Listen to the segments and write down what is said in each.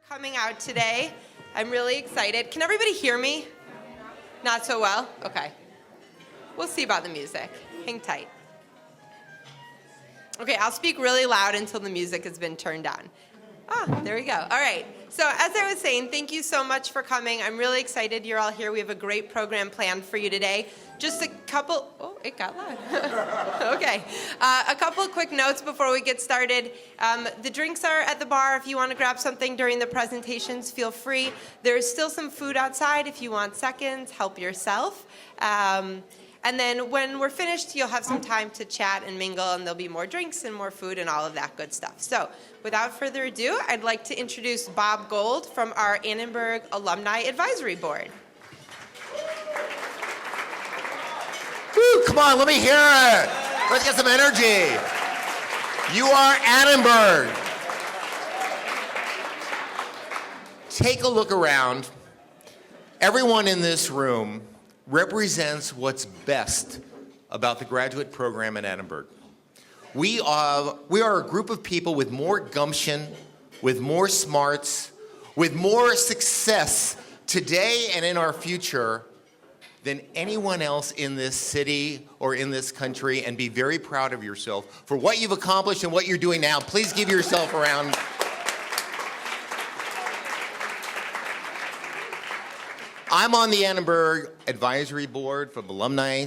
Coming out today. I'm really excited. Can everybody hear me? Not so well? Okay. We'll see about the music. Hang tight. Okay, I'll speak really loud until the music has been turned down. There we go. All right. So as I was saying, thank you so much for coming. I'm really excited you're all here. We have a great program planned for you today. Just a couple, it got loud. Okay. A couple of quick notes before we get started. The drinks are at the bar. If you want to grab something during the presentations, feel free. There's still some food outside if you want seconds. Help yourself. And then when we're finished, you'll have some time to chat and mingle, and there'll be more drinks and more food and all of that good stuff. So without further ado, I'd like to introduce Bob Gold from our Annenberg Alumni Advisory Board. Woo, come on, let me hear it. Let's get some energy. You are Annenberg. Take a look around. Everyone in this room represents what's best about the graduate program at Annenberg. We are a group of people with more gumption, with more smarts, with more success today and in our future than anyone else in this city or in this country, and be very proud of yourself for what you've accomplished and what you're doing now. Please give yourself a round. I'm on the Annenberg Advisory Board from Alumni,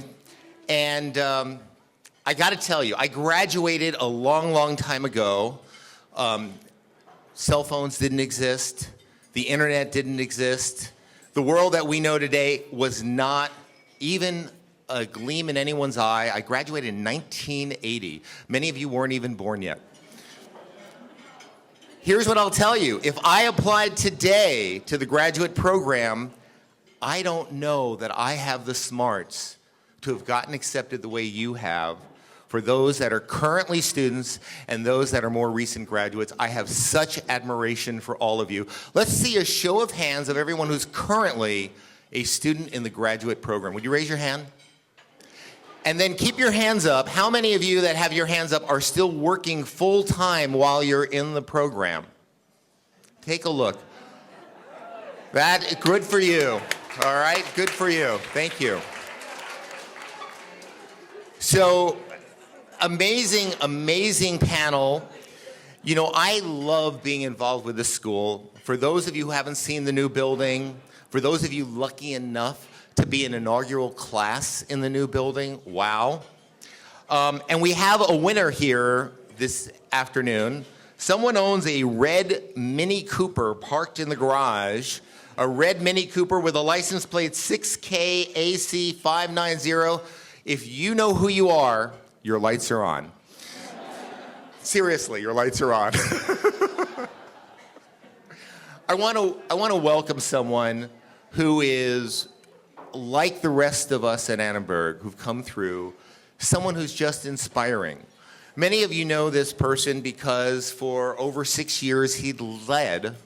and I got to tell you, I graduated a long, long time ago. Cell phones didn't exist. The internet didn't exist. The world that we know today was not even a gleam in anyone's eye. I graduated in 1980. Many of you weren't even born yet. Here's what I'll tell you. If I applied today to the graduate program, I don't know that I have the smarts to have gotten accepted the way you have. For those that are currently students and those that are more recent graduates, I have such admiration for all of you. Let's see a show of hands of everyone who's currently a student in the graduate program. Would you raise your hand? And then keep your hands up. How many of you that have your hands up are still working full-time while you're in the program? Take a look. Good for you. All right, good for you. Thank you. So, amazing, amazing panel. You know, I love being involved with this school. For those of you who haven't seen the new building, for those of you lucky enough to be an inaugural class in the new building, wow. And we have a winner here this afternoon. Someone owns a red Mini Cooper parked in the garage. A red Mini Cooper with a license plate 6KAC590. If you know who you are, your lights are on. Seriously, your lights are on. I want to welcome someone who is like the rest of us at Annenberg who've come through, someone who's just inspiring. Many of you know this person because for over 6 years he led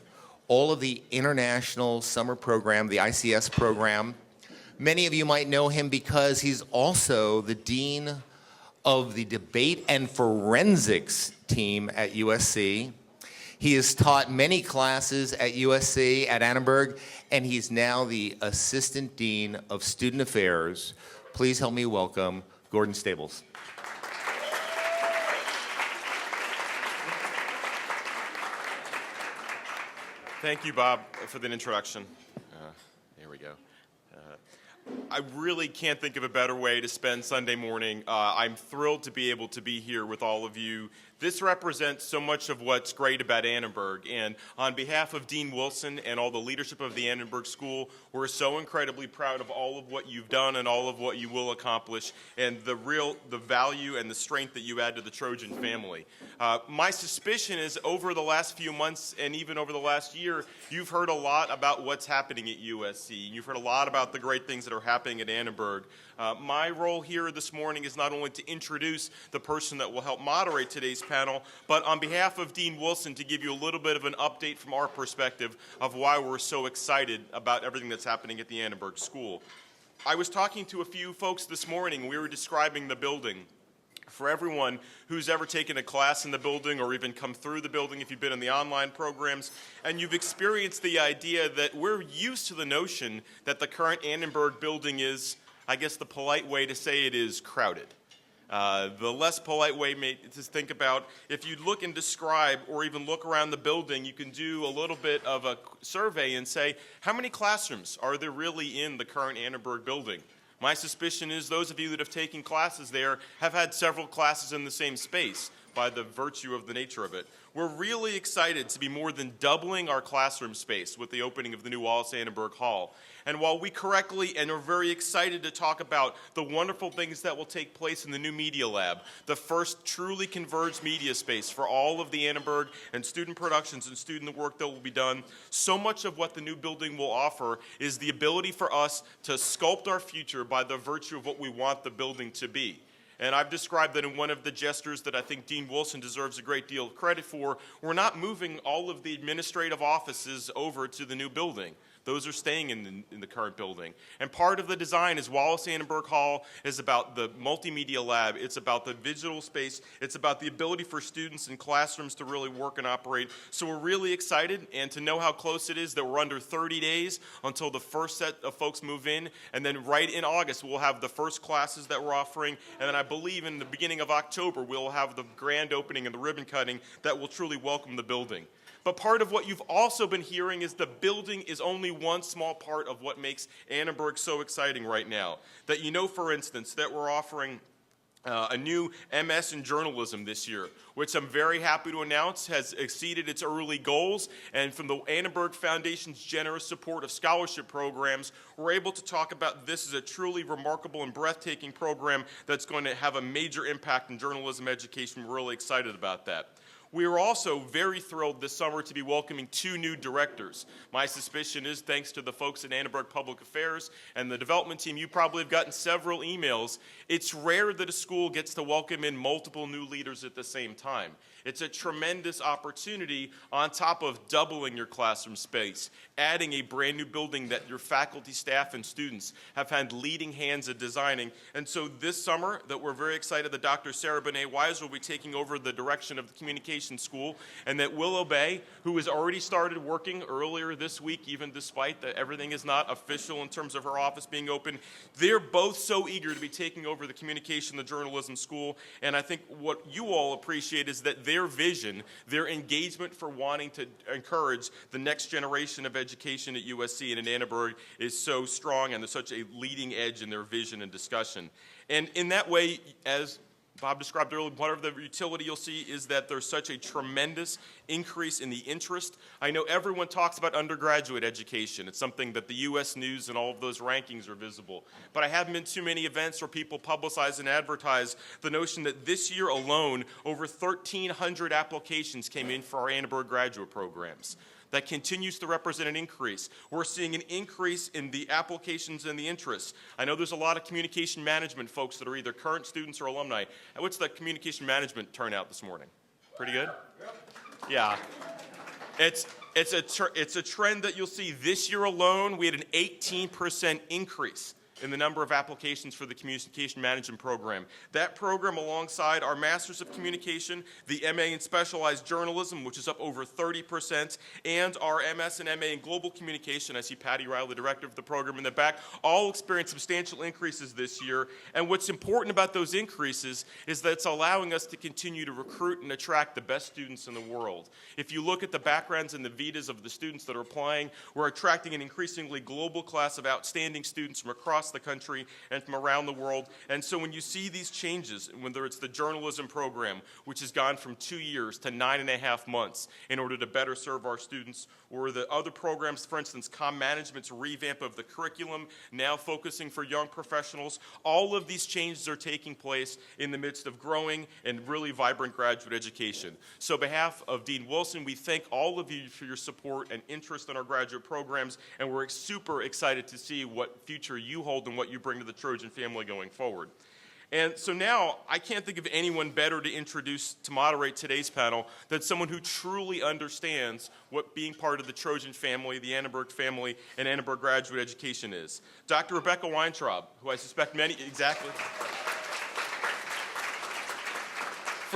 all of the international summer program, the ICS program. Many of you might know him because he's also the dean of the debate and forensics team at USC. He has taught many classes at USC, at Annenberg, and he's now the assistant dean of student affairs. Please help me welcome Gordon Stables. Thank you, Bob, for the introduction. There we go. I really can't think of a better way to spend Sunday morning. I'm thrilled to be able to be here with all of you. This represents so much of what's great about Annenberg, and on behalf of Dean Wilson and all the leadership of the Annenberg School, we're so incredibly proud of all of what you've done and all of what you will accomplish, and the value and the strength that you add to the Trojan family. My suspicion is over the last few months and even over the last year, you've heard a lot about what's happening at USC. You've heard a lot about the great things that are happening at Annenberg. My role here this morning is not only to introduce the person that will help moderate today's panel, but on behalf of Dean Wilson to give you a little bit of an update from our perspective of why we're so excited about everything that's happening at the Annenberg School. I was talking to a few folks this morning. We were describing the building. For everyone who's ever taken a class in the building or even come through the building, if you've been in the online programs, and you've experienced the idea that we're used to the notion that the current Annenberg building is, I guess the polite way to say it is, crowded. The less polite way to think about, if you look and describe or even look around the building, you can do a little bit of a survey and say, how many classrooms are there really in the current Annenberg building? My suspicion is those of you that have taken classes there have had several classes in the same space by the virtue of the nature of it. We're really excited to be more than doubling our classroom space with the opening of the new Wallace Annenberg Hall. And while we correctly and are very excited to talk about the wonderful things that will take place in the new Media Lab, the first truly converged media space for all of the Annenberg and student productions and student work that will be done, so much of what the new building will offer is the ability for us to sculpt our future by the virtue of what we want the building to be. And I've described that in one of the gestures that I think Dean Wilson deserves a great deal of credit for. We're not moving all of the administrative offices over to the new building. Those are staying in the current building. And part of the design is Wallace Annenberg Hall is about the multimedia lab. It's about the digital space. It's about the ability for students in classrooms to really work and operate. So we're really excited, and to know how close it is that we're under 30 days until the first set of folks move in. And then right in August, we'll have the first classes that we're offering. And then I believe in the beginning of October, we'll have the grand opening and the ribbon cutting that will truly welcome the building. But part of what you've also been hearing is the building is only one small part of what makes Annenberg so exciting right now. That you know, for instance, that we're offering a new MS in journalism this year, which I'm very happy to announce has exceeded its early goals. And from the Annenberg Foundation's generous support of scholarship programs, we're able to talk about this as a truly remarkable and breathtaking program that's going to have a major impact in journalism education. We're really excited about that. We are also very thrilled this summer to be welcoming 2 new directors. My suspicion is, thanks to the folks at Annenberg Public Affairs and the development team, you probably have gotten several emails. It's rare that a school gets to welcome in multiple new leaders at the same time. It's a tremendous opportunity on top of doubling your classroom space, adding a brand new building that your faculty, staff, and students have had leading hands at designing. And so this summer, that we're very excited that Dr. Sarah Benet-Weiser will be taking over the direction of the communication school, and that Willow Bay, who has already started working earlier this week, even despite that everything is not official in terms of her office being open, they're both so eager to be taking over the communication, the journalism school. And I think what you all appreciate is that their vision, their engagement for wanting to encourage the next generation of education at USC and in Annenberg is so strong, and there's such a leading edge in their vision and discussion. And in that way, as Bob described earlier, part of the utility you'll see is that there's such a tremendous increase in the interest. I know everyone talks about undergraduate education. It's something that the U.S. News and all of those rankings are visible. But I haven't been to many events where people publicize and advertise the notion that this year alone, over 1,300 applications came in for our Annenberg graduate programs. That continues to represent an increase. We're seeing an increase in the applications and the interest. I know there's a lot of communication management folks that are either current students or alumni. What's the communication management turnout this morning? Pretty good? Yeah. It's a trend that you'll see. This year alone, we had an 18% increase in the number of applications for the Communication Management Program. That program, alongside our Masters of Communication, the MA in Specialized Journalism, which is up over 30%, and our MS and MA in Global Communication, I see Patty Riley, director of the program in the back, all experienced substantial increases this year. And what's important about those increases is that it's allowing us to continue to recruit and attract the best students in the world. If you look at the backgrounds and the vitas of the students that are applying, we're attracting an increasingly global class of outstanding students from across the country and from around the world. And so when you see these changes, whether it's the journalism program, which has gone from 2 years to 9.5 months in order to better serve our students, or the other programs, for instance, comm management's revamp of the curriculum, now focusing for young professionals, all of these changes are taking place in the midst of growing and really vibrant graduate education. So on behalf of Dean Wilson, we thank all of you for your support and interest in our graduate programs, and we're super excited to see what future you hold and what you bring to the Trojan family going forward. And so now, I can't think of anyone better to moderate today's panel than someone who truly understands what being part of the Trojan family, the Annenberg family, and Annenberg graduate education is. Dr. Rebecca Weintraub, who I suspect many, exactly.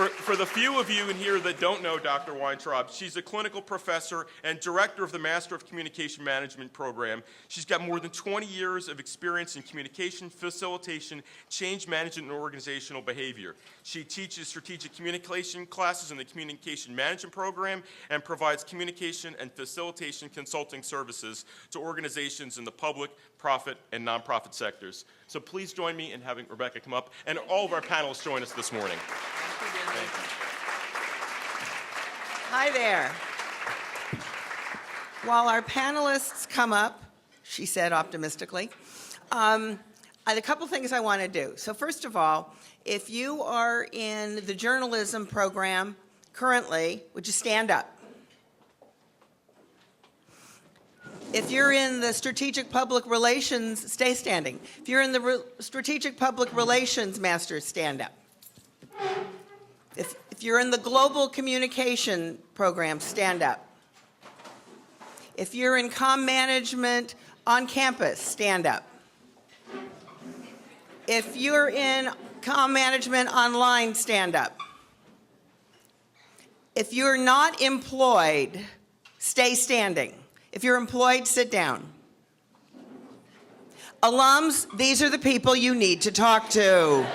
For the few of you in here that don't know Dr. Weintraub, she's a clinical professor and director of the Master of Communication Management program. She's got more than 20 years of experience in communication, facilitation, change management, and organizational behavior. She teaches strategic communication classes in the Communication Management program and provides communication and facilitation consulting services to organizations in the public, profit, and nonprofit sectors. So please join me in having Rebecca come up and all of our panelists join us this morning. Hi there. While our panelists come up, she said optimistically, I have a couple things I want to do. So first of all, if you are in the journalism program currently, would you stand up? If you're in the strategic public relations, stay standing. If you're in the strategic public relations masters, stand up. If you're in the global communication program, stand up. If you're in comm management on campus, stand up. If you're in comm management online, stand up. If you're not employed, stay standing. If you're employed, sit down. Alums, these are the people you need to talk to.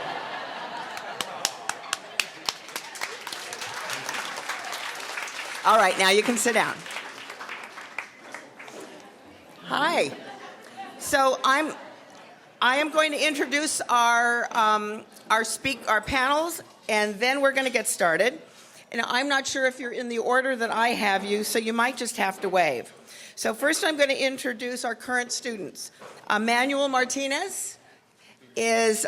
All right, now you can sit down. Hi. So I am going to introduce our panels, and then we're going to get started. And I'm not sure if you're in the order that I have you, so you might just have to wave. So first I'm going to introduce our current students. Manuel Martinez is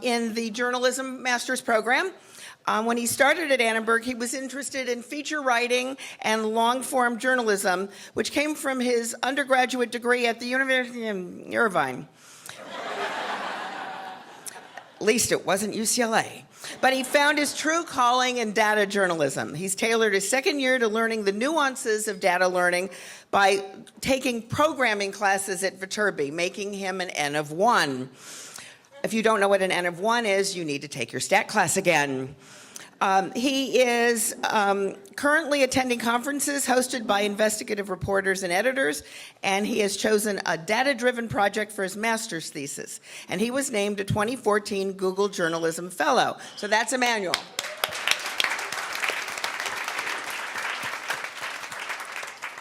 in the Journalism Master's Program. When he started at Annenberg, he was interested in feature writing and long-form journalism, which came from his undergraduate degree at the University of Irvine. At least it wasn't UCLA. But he found his true calling in data journalism. He's tailored his second year to learning the nuances of data learning by taking programming classes at Viterbi, making him an N of 1. If you don't know what an N of 1 is, you need to take your stat class again. He is currently attending conferences hosted by investigative reporters and editors, and he has chosen a data-driven project for his master's thesis. And he was named a 2014 Google Journalism Fellow. So that's Emmanuel.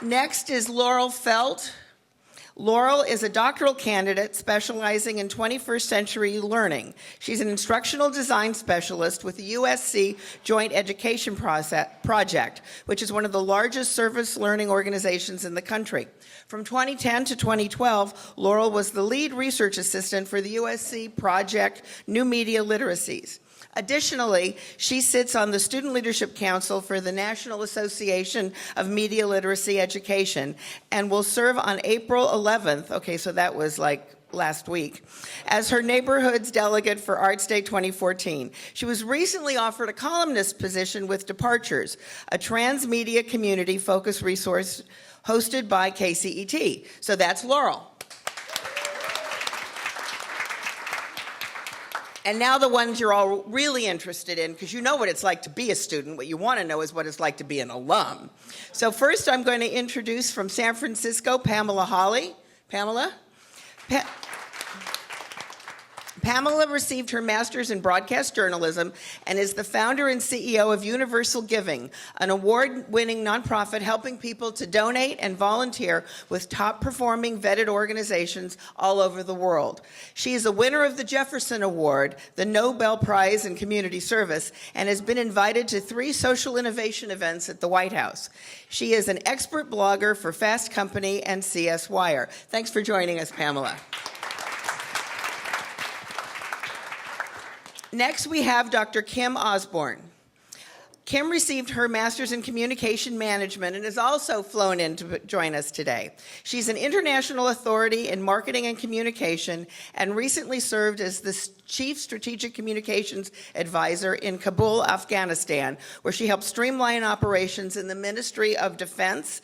Next is Laurel Felt. Laurel is a doctoral candidate specializing in 21st century learning. She's an instructional design specialist with the USC Joint Education Project, which is one of the largest service learning organizations in the country. From 2010 to 2012, Laurel was the lead research assistant for the USC Project New Media Literacies. Additionally, she sits on the Student Leadership Council for the National Association of Media Literacy Education and will serve on April 11th, okay, so that was like last week, as her neighborhood's delegate for Arts Day 2014. She was recently offered a columnist position with Departures, a transmedia community-focused resource hosted by KCET. So that's Laurel. And now the ones you're all really interested in, because you know what it's like to be a student. What you want to know is what it's like to be an alum. So first I'm going to introduce from San Francisco, Pamela Hawley. Pamela? Pamela received her master's in broadcast journalism and is the founder and CEO of Universal Giving, an award-winning nonprofit helping people to donate and volunteer with top-performing vetted organizations all over the world. She is a winner of the Jefferson Award, the Nobel Prize in Community Service, and has been invited to 3 social innovation events at the White House. She is an expert blogger for Fast Company and CS Wire. Thanks for joining us, Pamela. Next, we have Dr. Kim Osborne. Kim received her master's in communication management and has also flown in to join us today. She's an international authority in marketing and communication and recently served as the chief strategic communications advisor in Kabul, Afghanistan, where she helped streamline operations in the Ministry of Defense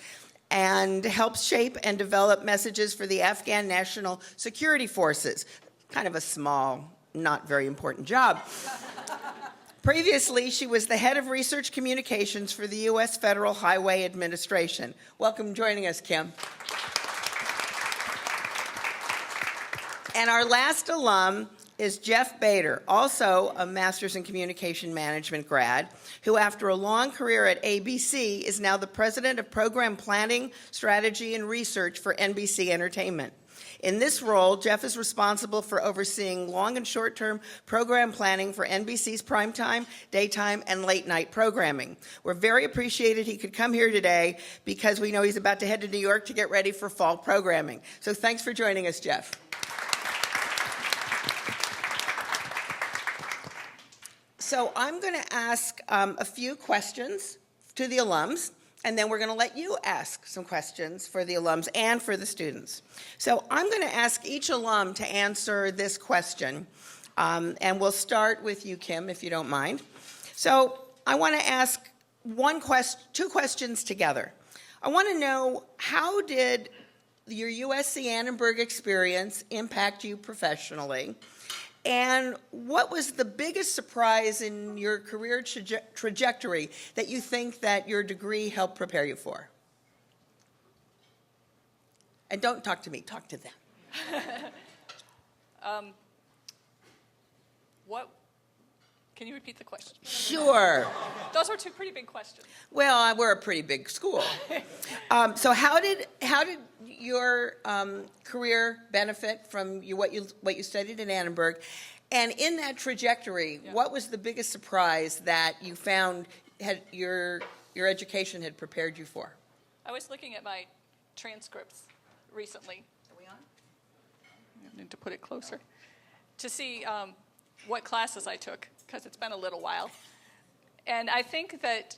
and helped shape and develop messages for the Afghan National Security Forces. Kind of a small, not very important job. Previously, she was the head of research communications for the U.S. Federal Highway Administration. Welcome joining us, Kim. And our last alum is Jeff Bader, also a Master's in Communication Management grad, who after a long career at ABC is now the president of Program Planning, Strategy, and Research for NBC Entertainment. In this role, Jeff is responsible for overseeing long and short-term program planning for NBC's primetime, daytime, and late-night programming. We're very appreciated he could come here today because we know he's about to head to New York to get ready for fall programming. So thanks for joining us, Jeff. So I'm going to ask a few questions to the alums, and then we're going to let you ask some questions for the alums and for the students. So I'm going to ask each alum to answer this question, and we'll start with you, Kim, if you don't mind. So I want to ask two questions together. I want to know, how did your USC Annenberg experience impact you professionally? And what was the biggest surprise in your career trajectory that you think that your degree helped prepare you for? And don't talk to me, talk to them. Can you repeat the question? Sure. Those were two pretty big questions. Well, we're a pretty big school. So how did your career benefit from what you studied in Annenberg? And in that trajectory, what was the biggest surprise that you found your education had prepared you for? I was looking at my transcripts recently. Are we on? I need to put it closer. To see what classes I took, because it's been a little while. And I think that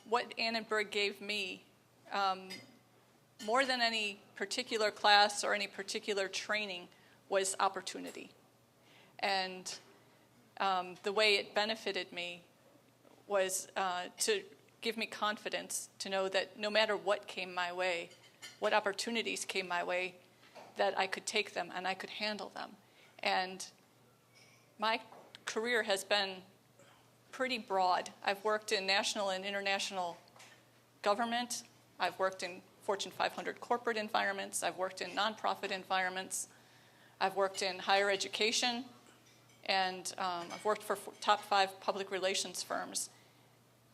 what Annenberg gave me, more than any particular class or any particular training, was opportunity. And the way it benefited me was to give me confidence to know that no matter what came my way, what opportunities came my way, that I could take them and I could handle them. And my career has been pretty broad. I've worked in national and international government. I've worked in Fortune 500 corporate environments. I've worked in nonprofit environments. I've worked in higher education. And I've worked for top 5 public relations firms.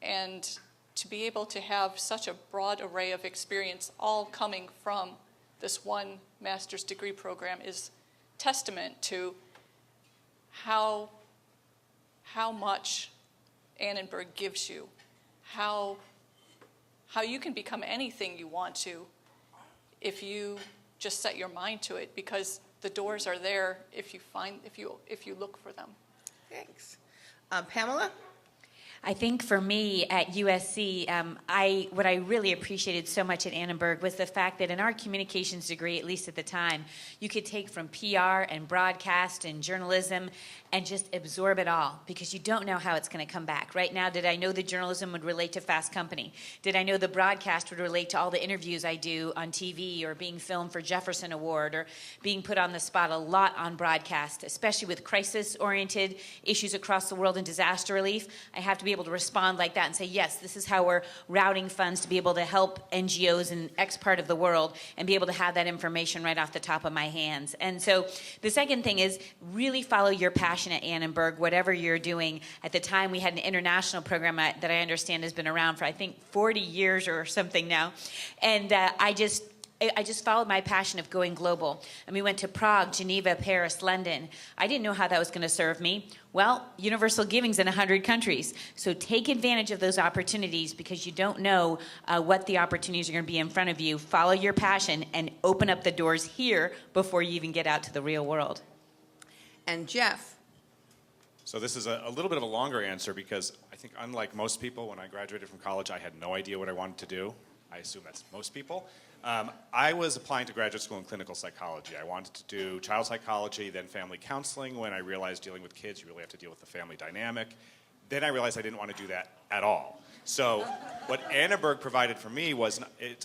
And to be able to have such a broad array of experience all coming from this one master's degree program is testament to how much Annenberg gives you, how you can become anything you want to if you just set your mind to it, because the doors are there if you look for them. Thanks. Pamela? I think for me at USC, what I really appreciated so much at Annenberg was the fact that in our communications degree, at least at the time, you could take from PR and broadcast and journalism and just absorb it all, because you don't know how it's going to come back. Right now, did I know the journalism would relate to Fast Company? Did I know the broadcast would relate to all the interviews I do on TV or being filmed for Jefferson Award or being put on the spot a lot on broadcast, especially with crisis-oriented issues across the world and disaster relief? I have to be able to respond like that and say, yes, this is how we're routing funds to be able to help NGOs in X part of the world, and be able to have that information right off the top of my hands. And so the second thing is really follow your passion at Annenberg, whatever you're doing. At the time, we had an international program that I understand has been around for, I think, 40 years or something now. And I just followed my passion of going global. And we went to Prague, Geneva, Paris, London. I didn't know how that was going to serve me. Well, universal giving's in 100 countries. So take advantage of those opportunities, because you don't know what the opportunities are going to be in front of you. Follow your passion and open up the doors here before you even get out to the real world. And Jeff? So this is a little bit of a longer answer, because I think unlike most people, when I graduated from college, I had no idea what I wanted to do. I assume that's most people. I was applying to graduate school in clinical psychology. I wanted to do child psychology, then family counseling, when I realized dealing with kids, you really have to deal with the family dynamic. Then I realized I didn't want to do that at all. So what Annenberg provided for me was,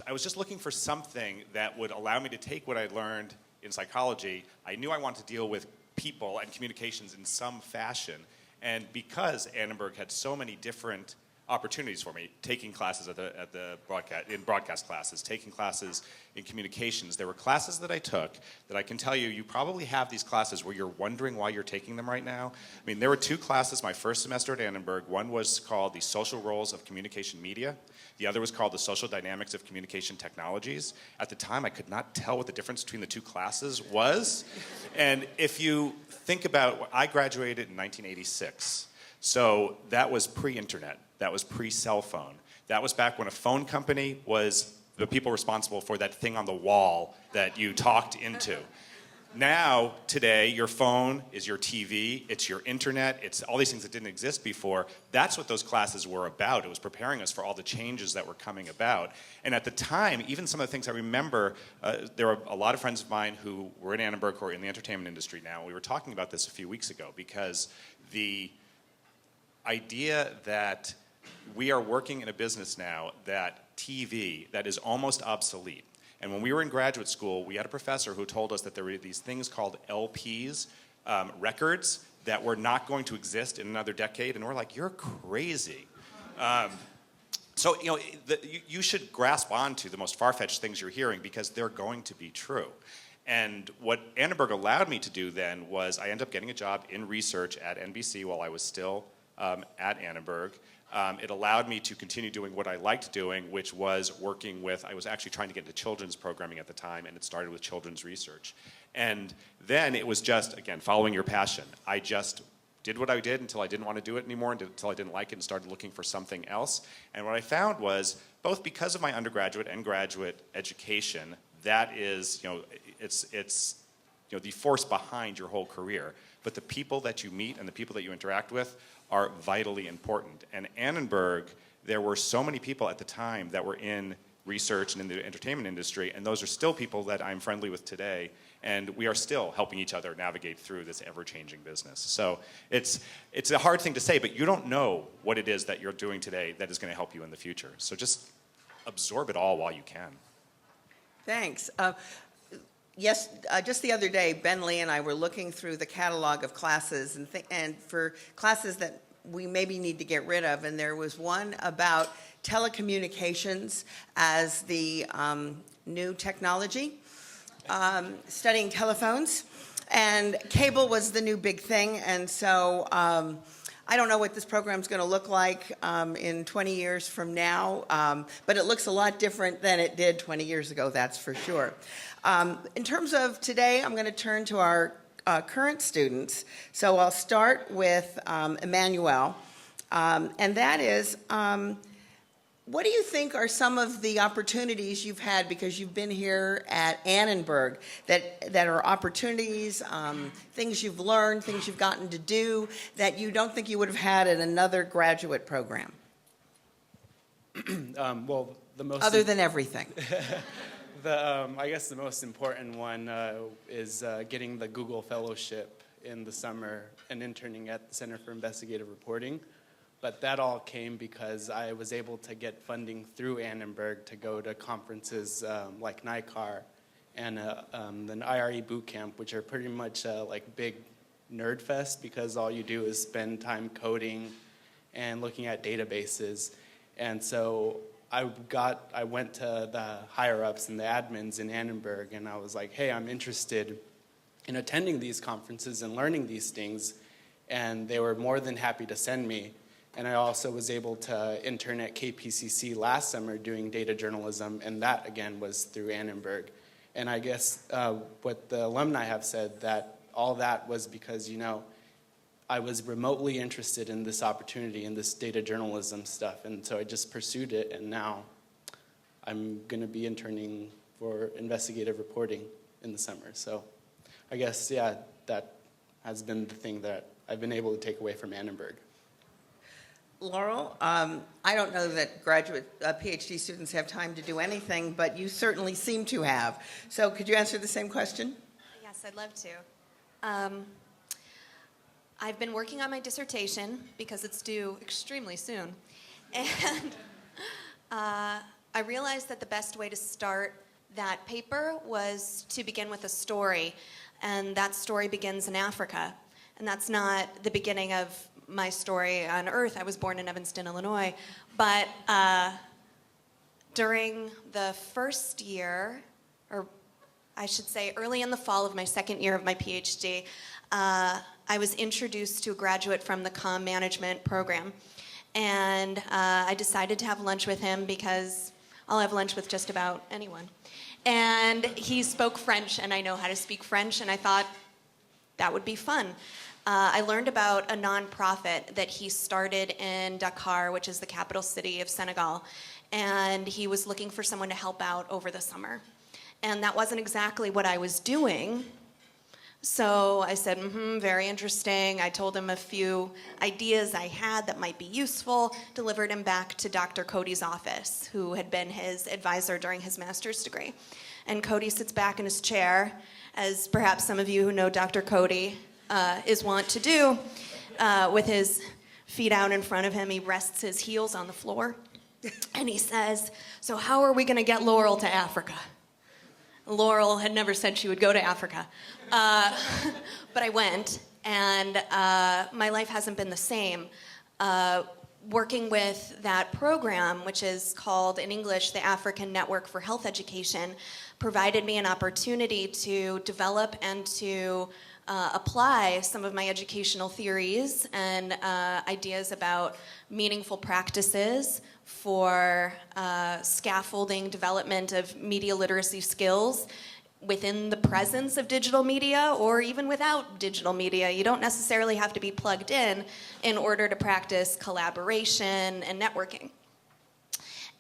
I was just looking for something that would allow me to take what I learned in psychology. I knew I wanted to deal with people and communications in some fashion, And because Annenberg had so many different opportunities for me, taking classes at the broadcast classes, taking classes in communications. There were classes that I took that I can tell you, you probably have these classes where you're wondering why you're taking them right now. I mean, there were 2 classes my first semester at Annenberg. One was called The Social Roles of Communication Media. The other was called The Social Dynamics of Communication Technologies. At the time, I could not tell what the difference between the 2 classes was. And if you think about, I graduated in 1986. So that was pre-internet. That was pre-cell phone. That was back when a phone company was the people responsible for that thing on the wall that you talked into. Now, today, your phone is your TV, it's your internet, it's all these things that didn't exist before. That's what those classes were about. It was preparing us for all the changes that were coming about. And at the time, even some of the things I remember, there were a lot of friends of mine who were in Annenberg who are in the entertainment industry now. We were talking about this a few weeks ago because the idea that we are working in a business now that TV that is almost obsolete. And when we were in graduate school, we had a professor who told us that there were these things called LPs, records, that were not going to exist in another decade. And we're like, you're crazy. So you should grasp onto the most far-fetched things you're hearing because they're going to be true. And what Annenberg allowed me to do then was I ended up getting a job in research at NBC while I was still at Annenberg. It allowed me to continue doing what I liked doing, which was working with, I was actually trying to get into children's programming at the time, and it started with children's research. And then it was just, again, following your passion. I just did what I did until I didn't want to do it anymore, until I didn't like it, and started looking for something else. And what I found was, both because of my undergraduate and graduate education, that is, it's the force behind your whole career. But the people that you meet and the people that you interact with are vitally important. And Annenberg, there were so many people at the time that were in research and in the entertainment industry, and those are still people that I'm friendly with today, and we are still helping each other navigate through this ever-changing business. So it's a hard thing to say, but you don't know what it is that you're doing today that is going to help you in the future. So just absorb it all while you can. Thanks. Yes, just the other day, Ben Lee and I were looking through the catalog of classes and for classes that we maybe need to get rid of, and there was one about telecommunications as the new technology, studying telephones, and cable was the new big thing, and so I don't know what this program's going to look like in 20 years from now, but it looks a lot different than it did 20 years ago, that's for sure. In terms of today, I'm going to turn to our current students. So I'll start with Emmanuel, and that is, what do you think are some of the opportunities you've had because you've been here at Annenberg that are opportunities, things you've learned, things you've gotten to do that you don't think you would have had in another graduate program? Well, the most other than everything. I guess the most important one is getting the Google Fellowship in the summer and interning at the Center for Investigative Reporting. But that all came because I was able to get funding through Annenberg to go to conferences like NICAR and the IRE boot camp, which are pretty much like big nerd fest because all you do is spend time coding and looking at databases. And so I went to the higher-ups and the admins in Annenberg, and I was like, hey, I'm interested in attending these conferences and learning these things, and they were more than happy to send me. And I also was able to intern at KPCC last summer doing data journalism, and that, again, was through Annenberg. And I guess what the alumni have said, that all that was because, I was remotely interested in this opportunity, in this data journalism stuff, and so I just pursued it, and now I'm going to be interning for investigative reporting in the summer. So I guess, yeah, that has been the thing that I've been able to take away from Annenberg. Laurel, I don't know that graduate PhD students have time to do anything, but you certainly seem to have. So could you answer the same question? Yes, I'd love to. I've been working on my dissertation because it's due extremely soon. And I realized that the best way to start that paper was to begin with a story. And that story begins in Africa. And that's not the beginning of my story on Earth. I was born in Evanston, Illinois. But during the first year, or I should say early in the fall of my second year of my PhD, I was introduced to a graduate from the comm management program. And I decided to have lunch with him because I'll have lunch with just about anyone. And he spoke French, and I know how to speak French, and I thought that would be fun. I learned about a nonprofit that he started in Dakar, which is the capital city of Senegal, and he was looking for someone to help out over the summer. And that wasn't exactly what I was doing. So I said, very interesting. I told him a few ideas I had that might be useful, delivered him back to Dr. Cody's office, who had been his advisor during his master's degree. And Cody sits back in his chair, as perhaps some of you who know Dr. Cody is wont to do, with his feet out in front of him. He rests his heels on the floor, and he says, "So how are we going to get Laurel to Africa?" Laurel had never said she would go to Africa. But I went, and my life hasn't been the same. Working with that program, which is called in English the African Network for Health Education, provided me an opportunity to develop and to apply some of my educational theories and ideas about meaningful practices for scaffolding development of media literacy skills within the presence of digital media or even without digital media. You don't necessarily have to be plugged in order to practice collaboration and networking.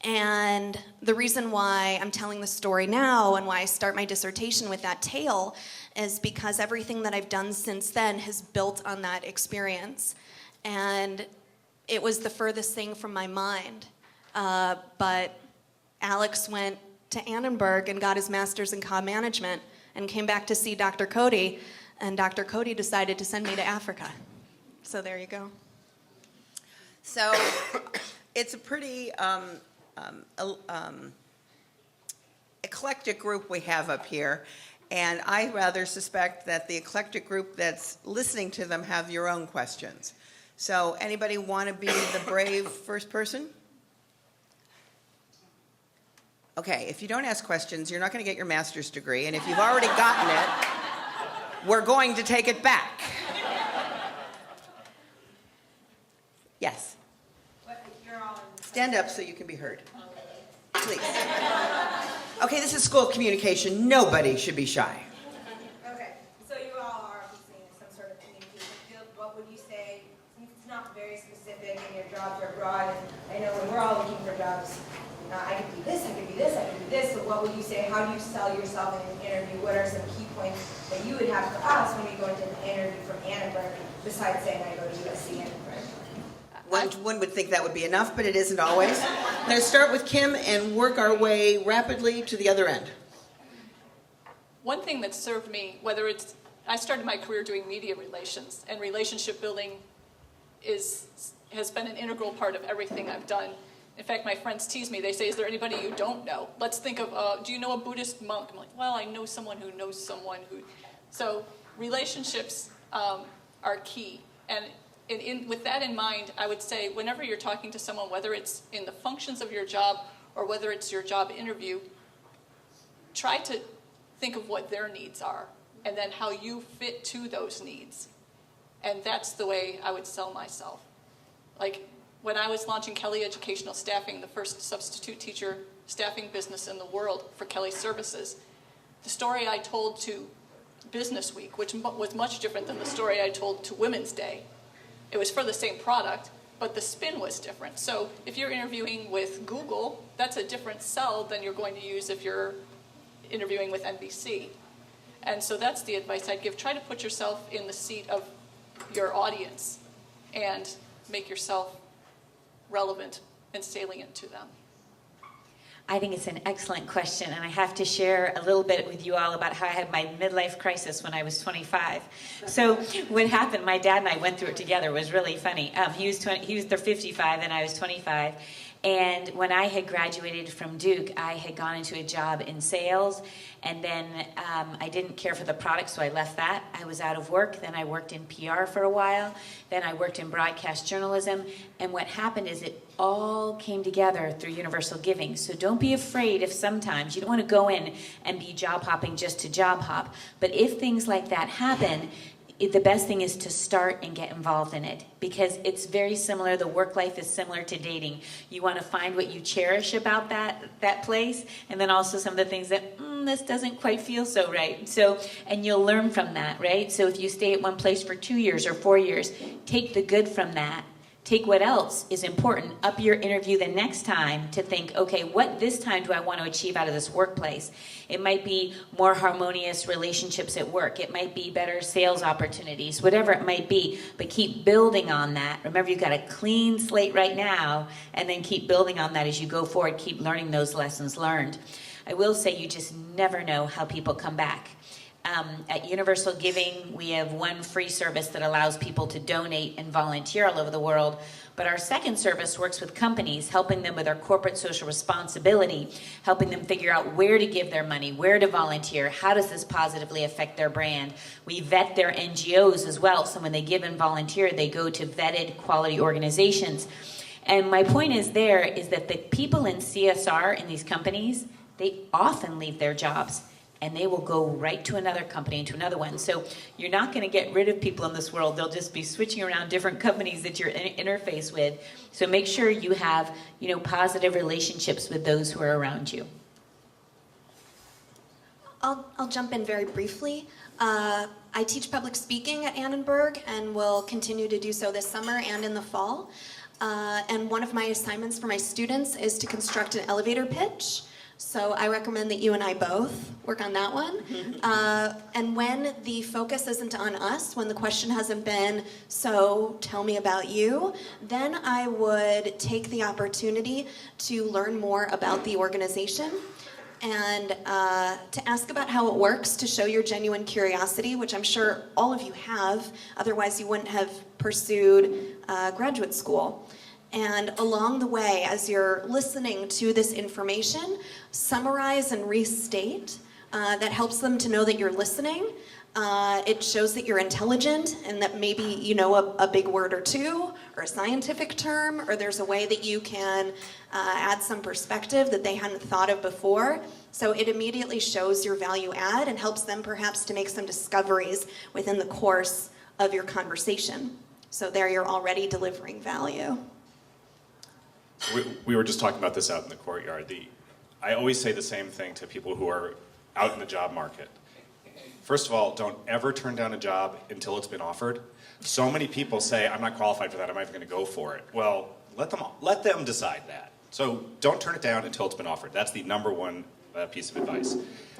And the reason why I'm telling the story now and why I start my dissertation with that tale is because everything that I've done since then has built on that experience. And it was the furthest thing from my mind. But Alex went to Annenberg and got his master's in comm management and came back to see Dr. Cody, and Dr. Cody decided to send me to Africa. So there you go. So it's a pretty eclectic group we have up here, and I rather suspect that the eclectic group that's listening to them have your own questions. So anybody want to be the brave first person? Okay, if you don't ask questions, you're not going to get your master's degree, and if you've already gotten it, we're going to take it back. Yes. Stand up so you can be heard. Please. Okay, this is school of communication. Nobody should be shy. Okay, so you all are obviously in some sort of communication field. What would you say, since it's not very specific and your jobs are broad, and I know when we're all looking for jobs, I could do this, I could do this, I could do this, so what would you say, how do you sell yourself in an interview? What are some key points that you would have for us when we go into an interview from Annenberg, besides saying I go to USC Annenberg? One would think that would be enough, but it isn't always. I'm going to start with Kim and work our way rapidly to the other end. One thing that served me, I started my career doing media relations, and relationship building has been an integral part of everything I've done. In fact, my friends tease me. They say, is there anybody you don't know? Let's think of, do you know a Buddhist monk? I'm like, well, I know someone who knows someone who... So relationships are key. And with that in mind, I would say whenever you're talking to someone, whether it's in the functions of your job or whether it's your job interview, try to think of what their needs are and then how you fit to those needs. And that's the way I would sell myself. Like, when I was launching Kelly Educational Staffing, the first substitute teacher staffing business in the world for Kelly Services, the story I told to Business Week, which was much different than the story I told to Women's Day. It was for the same product, but the spin was different. So if you're interviewing with Google, that's a different sell than you're going to use if you're interviewing with NBC. And so that's the advice I'd give. Try to put yourself in the seat of your audience and make yourself relevant and salient to them. I think it's an excellent question, and I have to share a little bit with you all about how I had my midlife crisis when I was 25. So what happened, my dad and I went through it together. It was really funny. He was 55 and I was 25, And when I had graduated from Duke, I had gone into a job in sales, and then I didn't care for the product, so I left that. I was out of work. Then I worked in PR for a while. Then I worked in broadcast journalism. And what happened is it all came together through universal giving. So don't be afraid if sometimes you don't want to go in and be job hopping just to job hop. But if things like that happen, the best thing is to start and get involved in it, because it's very similar. The work life is similar to dating. You want to find what you cherish about that place, and then also some of the things that this doesn't quite feel so right. So, and you'll learn from that, right? So if you stay at one place for 2 years or 4 years, take the good from that. Take what else is important up your interview the next time to think, okay, what this time do I want to achieve out of this workplace? It might be more harmonious relationships at work. It might be better sales opportunities, whatever it might be. But keep building on that. Remember, you've got a clean slate right now, and then keep building on that as you go forward. Keep learning those lessons learned. I will say you just never know how people come back. At Universal Giving, we have one free service that allows people to donate and volunteer all over the world. But our second service works with companies, helping them with their corporate social responsibility, helping them figure out where to give their money, where to volunteer, how does this positively affect their brand. We vet their NGOs as well, so when they give and volunteer, they go to vetted quality organizations. And my point is that the people in CSR in these companies, they often leave their jobs, and they will go right to another company and to another one. So you're not going to get rid of people in this world. They'll just be switching around different companies that you're interface with. So make sure you have, positive relationships with those who are around you. I'll jump in very briefly. I teach public speaking at Annenberg and will continue to do so this summer and in the fall. And one of my assignments for my students is to construct an elevator pitch. So I recommend that you and I both work on that one. And when the focus isn't on us, when the question hasn't been, so tell me about you, then I would take the opportunity to learn more about the organization and to ask about how it works, to show your genuine curiosity, which I'm sure all of you have, otherwise you wouldn't have pursued graduate school. And along the way, as you're listening to this information, summarize and restate. That helps them to know that you're listening. It shows that you're intelligent and that maybe you know a big word or two, or a scientific term, or there's a way that you can add some perspective that they hadn't thought of before. So it immediately shows your value add and helps them perhaps to make some discoveries within the course of your conversation. So there you're already delivering value. We were just talking about this out in the courtyard. I always say the same thing to people who are out in the job market. First of all, don't ever turn down a job until it's been offered. So many people say, I'm not qualified for that, I'm not even going to go for it. Well, let them decide that. So don't turn it down until it's been offered. That's the number one piece of advice.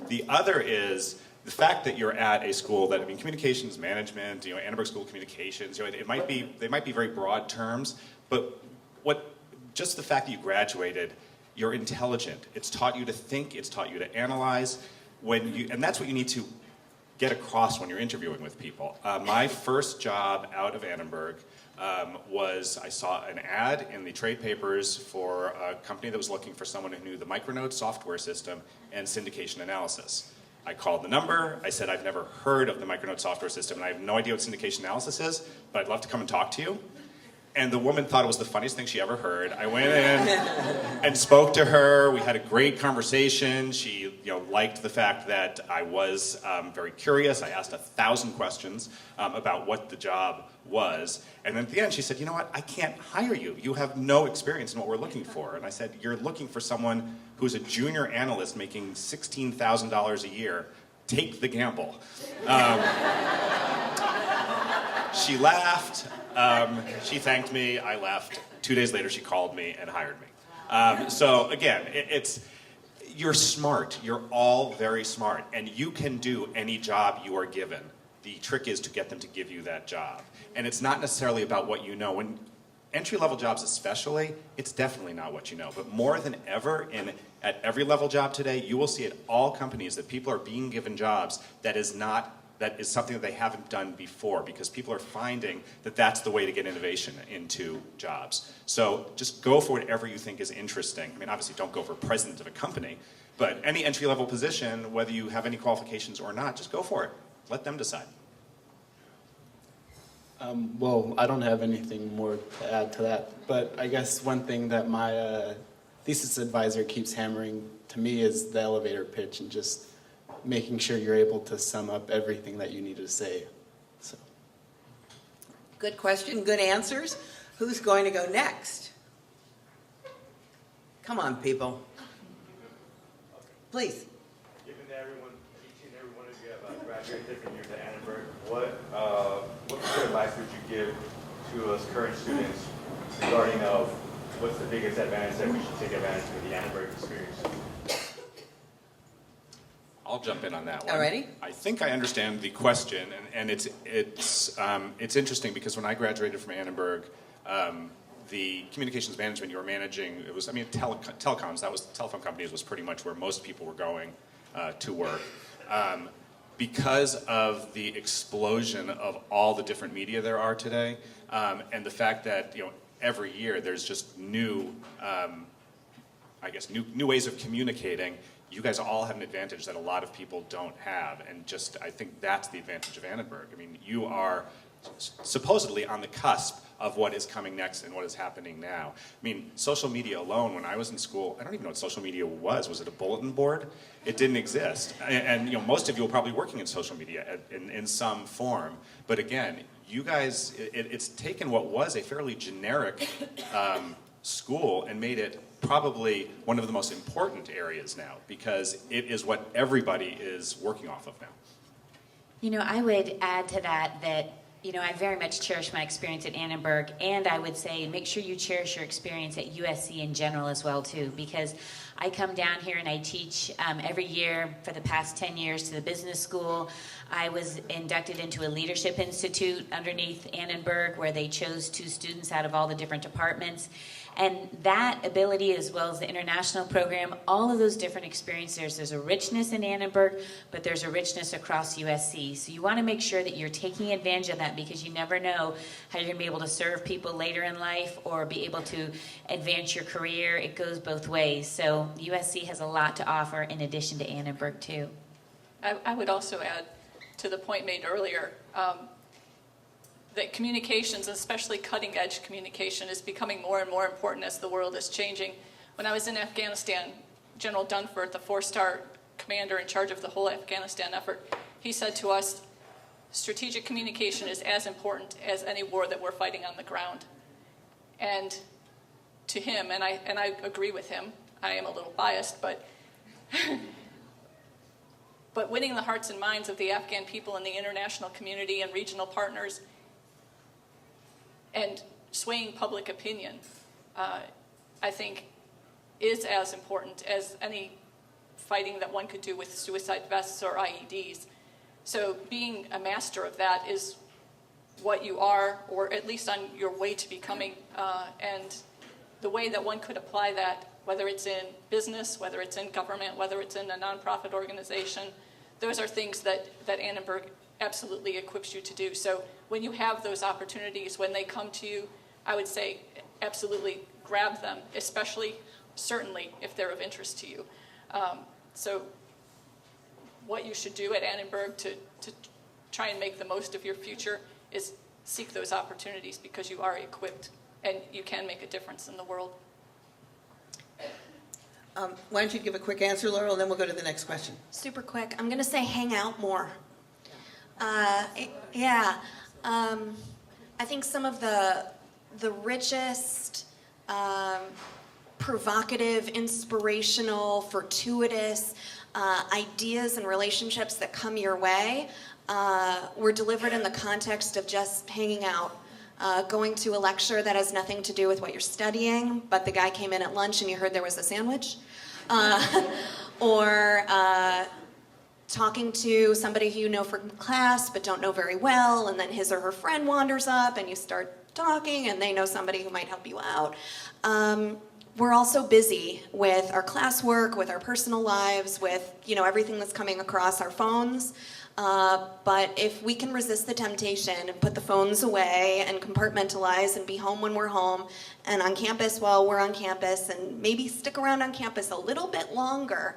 The other is the fact that you're at a school that, communications management, Annenberg School of Communications, they might be very broad terms, but just the fact that you graduated, you're intelligent. It's taught you to think, it's taught you to analyze, and that's what you need to get across when you're interviewing with people. My first job out of Annenberg was I saw an ad in the trade papers for a company that was looking for someone who knew the Micronote software system and syndication analysis. I called the number, I said, I've never heard of the Micronote software system and I have no idea what syndication analysis is, but I'd love to come and talk to you. And the woman thought it was the funniest thing she ever heard. I went in and spoke to her. We had a great conversation. She, liked the fact that I was very curious. I asked 1,000 questions about what the job was. And then at the end, she said, you know what? I can't hire you. You have no experience in what we're looking for. And I said, you're looking for someone who's a junior analyst making $16,000 a year. Take the gamble. She laughed. She thanked me, I left. 2 days later, she called me and hired me. So again, you're smart. You're all very smart. And you can do any job you are given. The trick is to get them to give you that job. And it's not necessarily about what you know. When entry-level jobs especially, it's definitely not what you know. But more than ever, at every level job today, you will see at all companies that people are being given jobs that is not that is something that they haven't done before, because people are finding that that's the way to get innovation into jobs. So just go for whatever you think is interesting. I mean, obviously don't go for president of a company, but any entry-level position, whether you have any qualifications or not, just go for it. Let them decide. Well, I don't have anything more to add to that, but I guess one thing that my thesis advisor keeps hammering to me is the elevator pitch and just making sure you're able to sum up everything that you need to say. So. Good question, good answers. Who's going to go next? Come on, people. Please. Given that each and every one of you have graduated different years at Annenberg, what sort of advice would you give to us current students regarding what's the biggest advantage that we should take advantage of the Annenberg experience? I'll jump in on that one. Alrighty. I think I understand the question, and it's interesting because when I graduated from Annenberg, the communications management you were managing, telecoms, telephone companies was pretty much where most people were going to work. Because of the explosion of all the different media there are today, and the fact that every year there's just new ways of communicating, you guys all have an advantage that a lot of people don't have, and I think that's the advantage of Annenberg. I mean, you are supposedly on the cusp of what is coming next and what is happening now. I mean, social media alone, when I was in school, I don't even know what social media was. Was it a bulletin board? It didn't exist. And most of you are probably working in social media in some form. But again, you guys, it's taken what was a fairly generic school and made it probably one of the most important areas now, because it is what everybody is working off of now. I would add to that I very much cherish my experience at Annenberg, and I would say make sure you cherish your experience at USC in general as well, too, because I come down here and I teach every year for the past 10 years to the business school. I was inducted into a leadership institute underneath Annenberg where they chose 2 students out of all the different departments. And that ability, as well as the international program, all of those different experiences, there's a richness in Annenberg, but there's a richness across USC. So you want to make sure that you're taking advantage of that, because you never know how you're going to be able to serve people later in life or be able to advance your career. It goes both ways. So USC has a lot to offer in addition to Annenberg, too. I would also add to the point made earlier, that communications, especially cutting-edge communication, is becoming more and more important as the world is changing. When I was in Afghanistan, General Dunford, the 4-star commander in charge of the whole Afghanistan effort, he said to us, strategic communication is as important as any war that we're fighting on the ground. And to him, and I agree with him, I am a little biased, but winning the hearts and minds of the Afghan people and the international community and regional partners and swaying public opinion, I think, is as important as any fighting that one could do with suicide vests or IEDs. So being a master of that is what you are, or at least on your way to becoming, and the way that one could apply that, whether it's in business, whether it's in government, whether it's in a nonprofit organization, those are things that Annenberg absolutely equips you to do. So when you have those opportunities, when they come to you, I would say absolutely grab them, certainly if they're of interest to you. So what you should do at Annenberg to try and make the most of your future is seek those opportunities, because you are equipped and you can make a difference in the world. Why don't you give a quick answer, Laurel, and then we'll go to the next question. Super quick. I'm going to say hang out more. I think some of the richest, provocative, inspirational, fortuitous ideas and relationships that come your way were delivered in the context of just hanging out. Going to a lecture that has nothing to do with what you're studying, but the guy came in at lunch and you heard there was a sandwich. Or talking to somebody who you know from class but don't know very well, and then his or her friend wanders up and you start talking and they know somebody who might help you out. We're also busy with our classwork, with our personal lives, with everything that's coming across our phones. But if we can resist the temptation and put the phones away and compartmentalize and be home when we're home and on campus while we're on campus and maybe stick around on campus a little bit longer,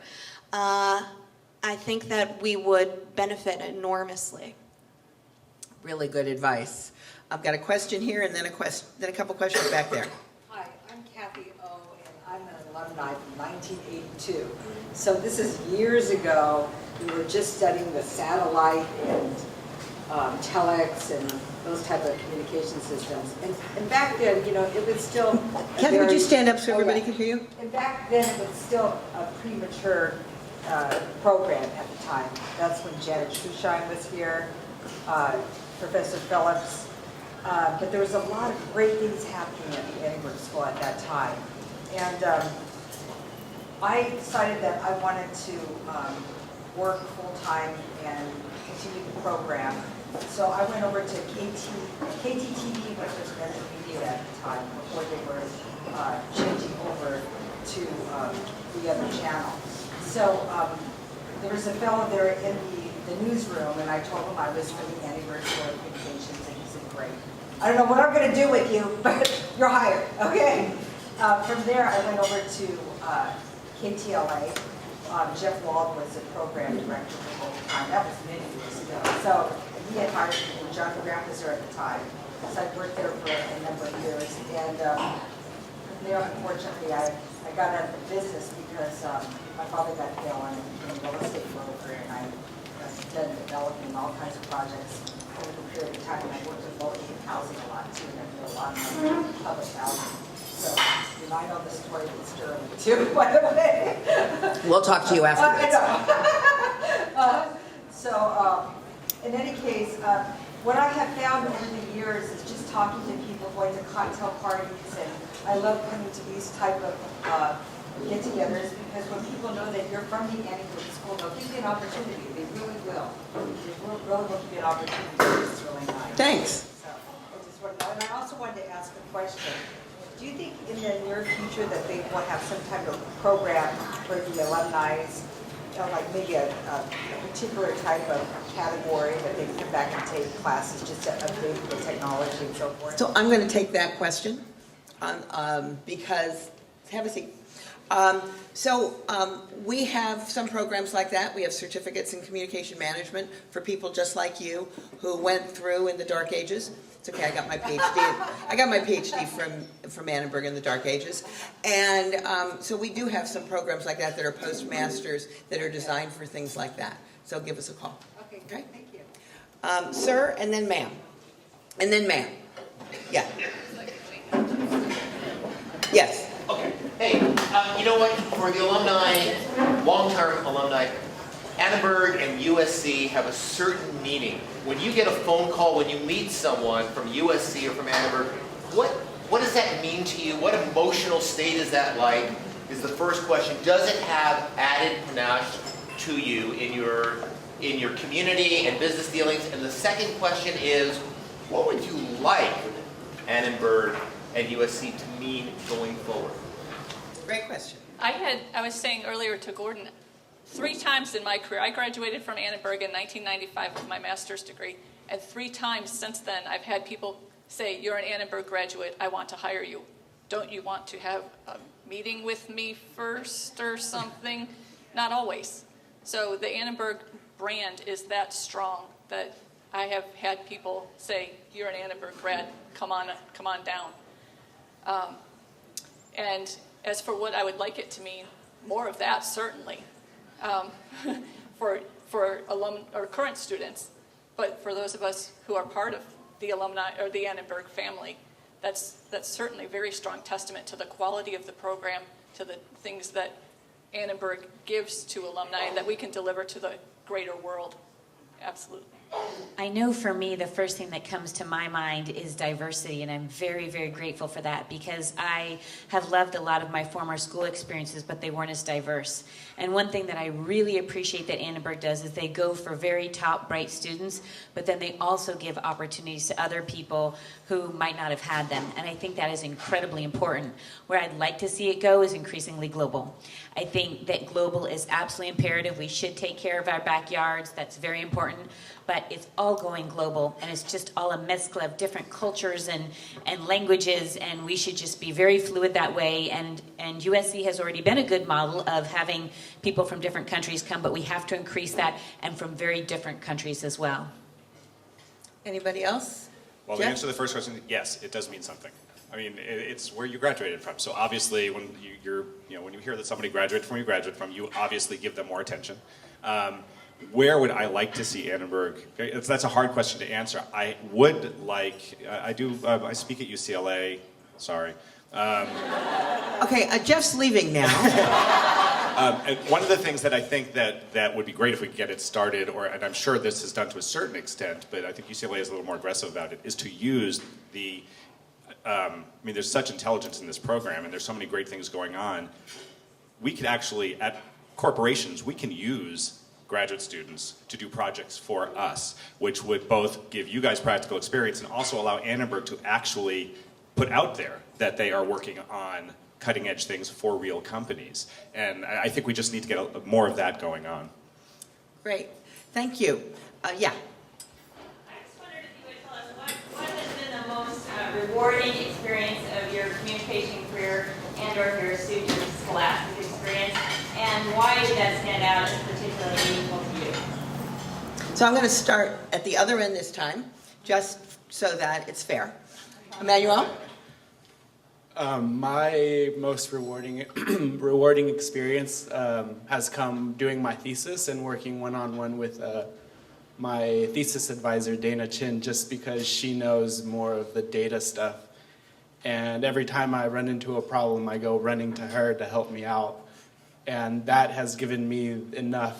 I think that we would benefit enormously. Really good advice. I've got a question here and then a couple questions back there. Hi, I'm Kathy O, and I'm an alumni from 1982. So this is years ago. We were just studying the satellite and telex and those type of communication systems. And back then, you know, it was still Kathy, would you stand up so everybody can hear you? And back then, it was still a premature program at the time. That's when Janet Schushine was here, Professor Phillips. But there was a lot of great things happening at the Annenberg School at that time. And I decided that I wanted to work full-time and continue the program. So I went over to KTTV, which was Men's Media at the time, before they were changing over to the other channel. So there was a fellow there in the newsroom, and I told him I was from the Annenberg School of Communications, and he said, great. I don't know what I'm going to do with you, but you're hired, okay? From there, I went over to KTLA. Jeff Wald was the program director the whole time. That was many years ago. So he had hired me, and John Grant was there at the time. So I worked there for a number of years. And from there, unfortunately, I got out of the business because my father got ill and I became a real estate broker, and I done developing all kinds of projects over the period of time. And I worked with low-income housing a lot too, and I did a lot of public housing. So, you know, I know the story with Sterling too, by the way. We'll talk to you afterwards. In any case, what I have found over the years is just talking to people, going to cocktail parties, and I love coming to these type of get-togethers, because when people know that you're from the Annenberg School, they'll give you an opportunity. They really will. They really will give you an opportunity. It's really nice. Thanks. So I just want to know, and I also wanted to ask a question. Do you think in the near future that they will have some type of program for the alumni, you know, like maybe a particular type of category that they come back and take classes just to update the technology and so forth? So I'm going to take that question because, have a seat. We have some programs like that. We have certificates in communication management for people just like you who went through in the dark ages. It's okay, I got my PhD. I got my PhD from Annenberg in the dark ages. And so we do have some programs like that are postmasters that are designed for things like that. So give us a call. Okay, thank you. Sir, and then ma'am. And then ma'am. Yeah. Yes. Okay. Hey, you know what? For the alumni, long-term alumni, Annenberg and USC have a certain meaning. When you get a phone call, when you meet someone from USC or from Annenberg, what does that mean to you? What emotional state is that like? Is the first question. Does it have added panache to you in your community and business dealings? And the second question is, what would you like Annenberg and USC to mean going forward? Great question. I was saying earlier to Gordon, 3 times in my career, I graduated from Annenberg in 1995 with my master's degree, and 3 times since then I've had people say, you're an Annenberg graduate, I want to hire you. Don't you want to have a meeting with me first or something? Not always. So the Annenberg brand is that strong that I have had people say, you're an Annenberg grad, come on down. And as for what I would like it to mean, more of that certainly. For alum or current students, but for those of us who are part of the alumni or the Annenberg family, that's certainly a very strong testament to the quality of the program, to the things that Annenberg gives to alumni that we can deliver to the greater world. Absolutely. I know for me, the first thing that comes to my mind is diversity, and I'm very, very grateful for that because I have loved a lot of my former school experiences, but they weren't as diverse. And one thing that I really appreciate that Annenberg does is they go for very top, bright students, but then they also give opportunities to other people who might not have had them. And I think that is incredibly important. Where I'd like to see it go is increasingly global. I think that global is absolutely imperative. We should take care of our backyards. That's very important. But it's all going global, and it's just all a mescla of different cultures and languages, and we should just be very fluid that way. And USC has already been a good model of having people from different countries come, but we have to increase that, and from very different countries as well. Anybody else? Well, Jeff? to answer the first question, yes, it does mean something. I mean, it's where you graduated from. So obviously, when when you hear that somebody graduated from, you obviously give them more attention. Where would I like to see Annenberg? That's a hard question to answer. I would like, I speak at UCLA, sorry. Okay, Jeff's leaving now. And one of the things that I think that would be great if we could get it started, and I'm sure this is done to a certain extent, but I think UCLA is a little more aggressive about it, is to use there's such intelligence in this program, and there's so many great things going on. We could actually, at corporations, we can use graduate students to do projects for us, which would both give you guys practical experience and also allow Annenberg to actually put out there that they are working on cutting edge things for real companies. And I think we just need to get more of that going on. Great. Thank you. Yeah. I just wondered if you would tell us what has been the most rewarding experience of your communication career and/or your student scholastic experience, and why did that stand out as particularly meaningful to you? So I'm going to start at the other end this time, just so that it's fair. Emmanuel? My most rewarding experience has come doing my thesis and working one-on-one with my thesis advisor, Dana Chin, just because she knows more of the data stuff. And every time I run into a problem, I go running to her to help me out. And that has given me enough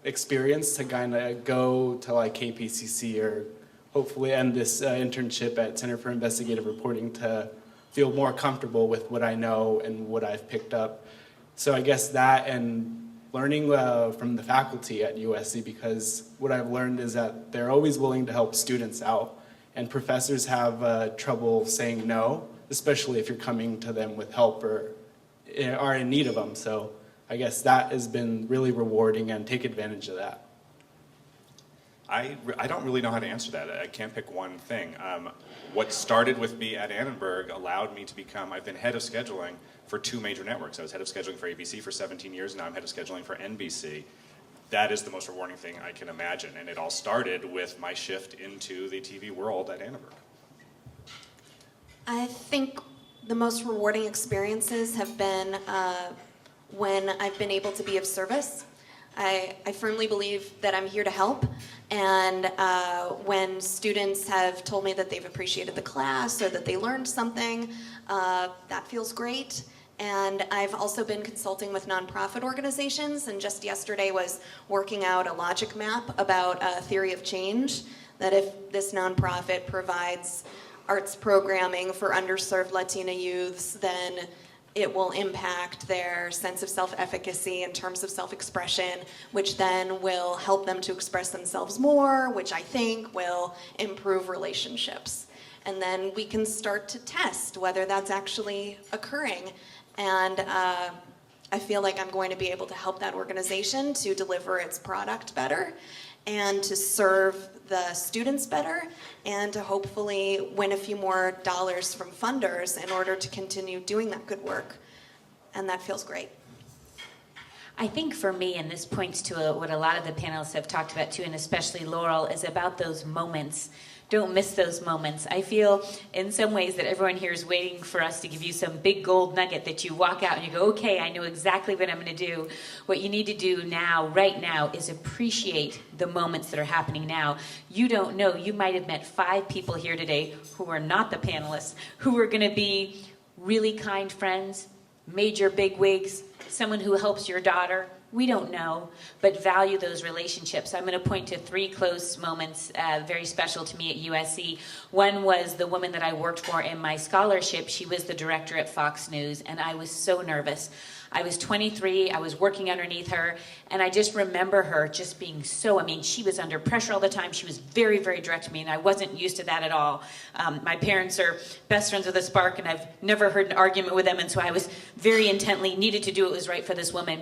experience to kind of go to like KPCC or hopefully end this internship at Center for Investigative Reporting to feel more comfortable with what I know and what I've picked up. So I guess that and learning from the faculty at USC, because what I've learned is that they're always willing to help students out. And professors have trouble saying no, especially if you're coming to them with help or are in need of them. So I guess that has been really rewarding, and take advantage of that. I don't really know how to answer that. I can't pick one thing. What started with me at Annenberg allowed me to become, I've been head of scheduling for 2 major networks. I was head of scheduling for ABC for 17 years, now I'm head of scheduling for NBC. That is the most rewarding thing I can imagine, and it all started with my shift into the TV world at Annenberg. I think the most rewarding experiences have been when I've been able to be of service. I firmly believe that I'm here to help, and when students have told me that they've appreciated the class or that they learned something, that feels great. And I've also been consulting with nonprofit organizations, and just yesterday was working out a logic map about a theory of change, that if this nonprofit provides arts programming for underserved Latina youths, then it will impact their sense of self-efficacy in terms of self-expression, which then will help them to express themselves more, which I think will improve relationships. And then we can start to test whether that's actually occurring. And I feel like I'm going to be able to help that organization to deliver its product better and to serve the students better and to hopefully win a few more dollars from funders in order to continue doing that good work. And that feels great. I think for me, and this points to what a lot of the panelists have talked about too, and especially Laurel, is about those moments. Don't miss those moments. I feel in some ways that everyone here is waiting for us to give you some big gold nugget that you walk out and you go, okay, I know exactly what I'm going to do. What you need to do now, right now, is appreciate the moments that are happening now. You don't know. You might have met 5 people here today who are not the panelists, who are going to be really kind friends, major bigwigs, someone who helps your daughter, we don't know, but value those relationships. I'm going to point to 3 close moments very special to me at USC. One was the woman that I worked for in my scholarship. She was the director at Fox News, and I was so nervous. I was 23, I was working underneath her, and I just remember her just being so, she was under pressure all the time. She was very, very direct to me, and I wasn't used to that at all. My parents are best friends with a spark, and I've never heard an argument with them, and so I was very intently needed to do what was right for this woman.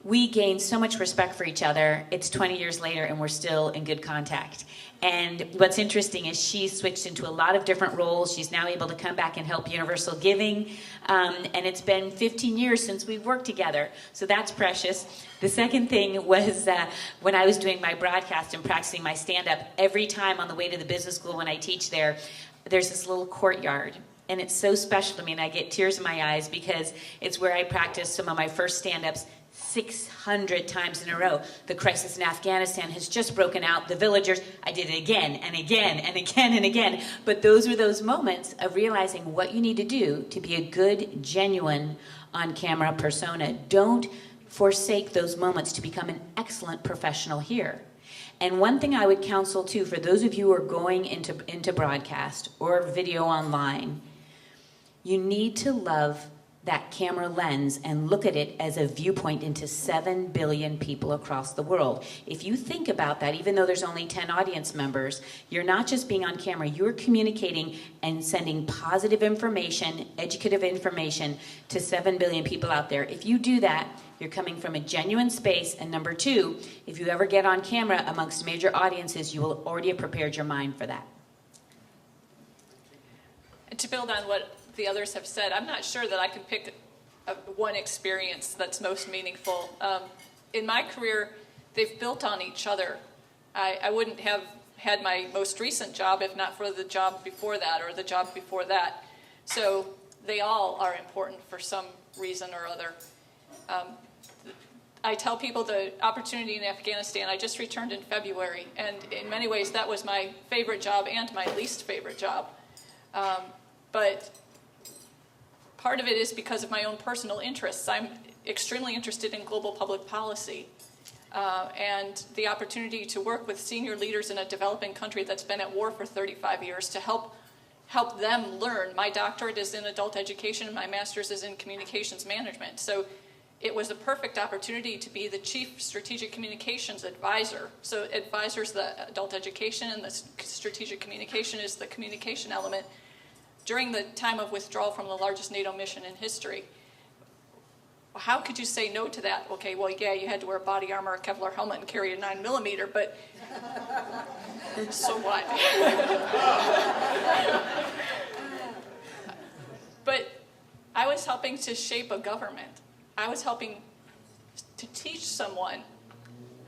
We gained so much respect for each other. It's 20 years later, and we're still in good contact. And what's interesting is she's switched into a lot of different roles. She's now able to come back and help Universal Giving. And it's been 15 years since we've worked together. So that's precious. The second thing was when I was doing my broadcast and practicing my stand-up, every time on the way to the business school when I teach there, there's this little courtyard. And it's so special to me, and I get tears in my eyes because it's where I practiced some of my first stand-ups 600 times in a row. The crisis in Afghanistan has just broken out. The villagers, I did it again and again and again and again. But those were those moments of realizing what you need to do to be a good, genuine on-camera persona. Don't forsake those moments to become an excellent professional here. And one thing I would counsel too, for those of you who are going into broadcast or video online, you need to love that camera lens and look at it as a viewpoint into 7 billion people across the world. If you think about that, even though there's only 10 audience members, you're not just being on camera, you're communicating and sending positive information, educative information to 7 billion people out there. If you do that, you're coming from a genuine space. And number 2, if you ever get on camera amongst major audiences, you will already have prepared your mind for that. And to build on what the others have said, I'm not sure that I can pick one experience that's most meaningful. In my career, they've built on each other. I wouldn't have had my most recent job if not for the job before that or the job before that. So they all are important for some reason or other. I tell people the opportunity in Afghanistan, I just returned in February, and in many ways that was my favorite job and my least favorite job. But part of it is because of my own personal interests. I'm extremely interested in global public policy. And the opportunity to work with senior leaders in a developing country that's been at war for 35 years to help them learn. My doctorate is in adult education and my master's is in communications management. So it was a perfect opportunity to be the chief strategic communications advisor. So advisors the adult education and the strategic communication is the communication element during the time of withdrawal from the largest NATO mission in history. How could you say no to that? Okay, well, yeah, you had to wear body armor, a Kevlar helmet, and carry a 9mm, but so what? But I was helping to shape a government. I was helping to teach someone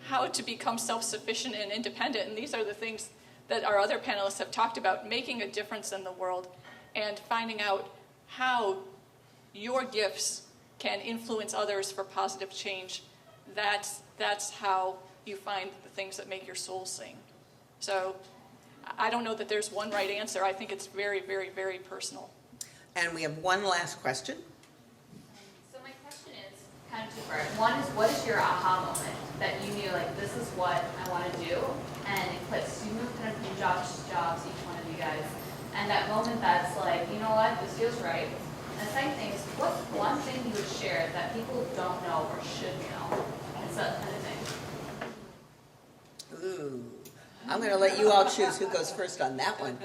how to become self-sufficient and independent, and these are the things that our other panelists have talked about, making a difference in the world and finding out how your gifts can influence others for positive change. That's how you find the things that make your soul sing. So I don't know that there's one right answer. I think it's very, very, very personal. And we have one last question. So my question is kind of two-part. One is, what is your aha moment that you knew, like, this is what I want to do, and it clicks? You move kind of from jobs to jobs, each one of you guys. And that moment that's like, you know what, this feels right. And the second thing is, what's one thing you would share that people don't know or should know? It's that kind of thing. Ooh. I'm going to let you all choose who goes first on that one.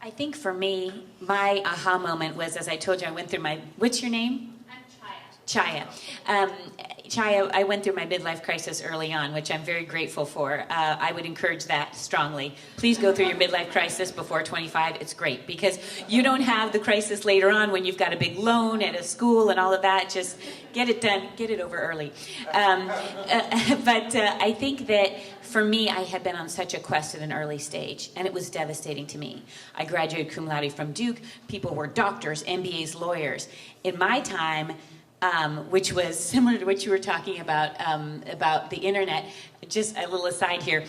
I think for me, my aha moment was, as I told you, I went through my, what's your name? I'm Chaya. Chaya, I went through my midlife crisis early on, which I'm very grateful for. I would encourage that strongly. Please go through your midlife crisis before 25. It's great because you don't have the crisis later on when you've got a big loan at a school and all of that. Just get it done, get it over early. But I think that for me, I had been on such a quest at an early stage, and it was devastating to me. I graduated cum laude from Duke. People were doctors, MBAs, lawyers. In my time, which was similar to what you were talking about the internet. Just a little aside here.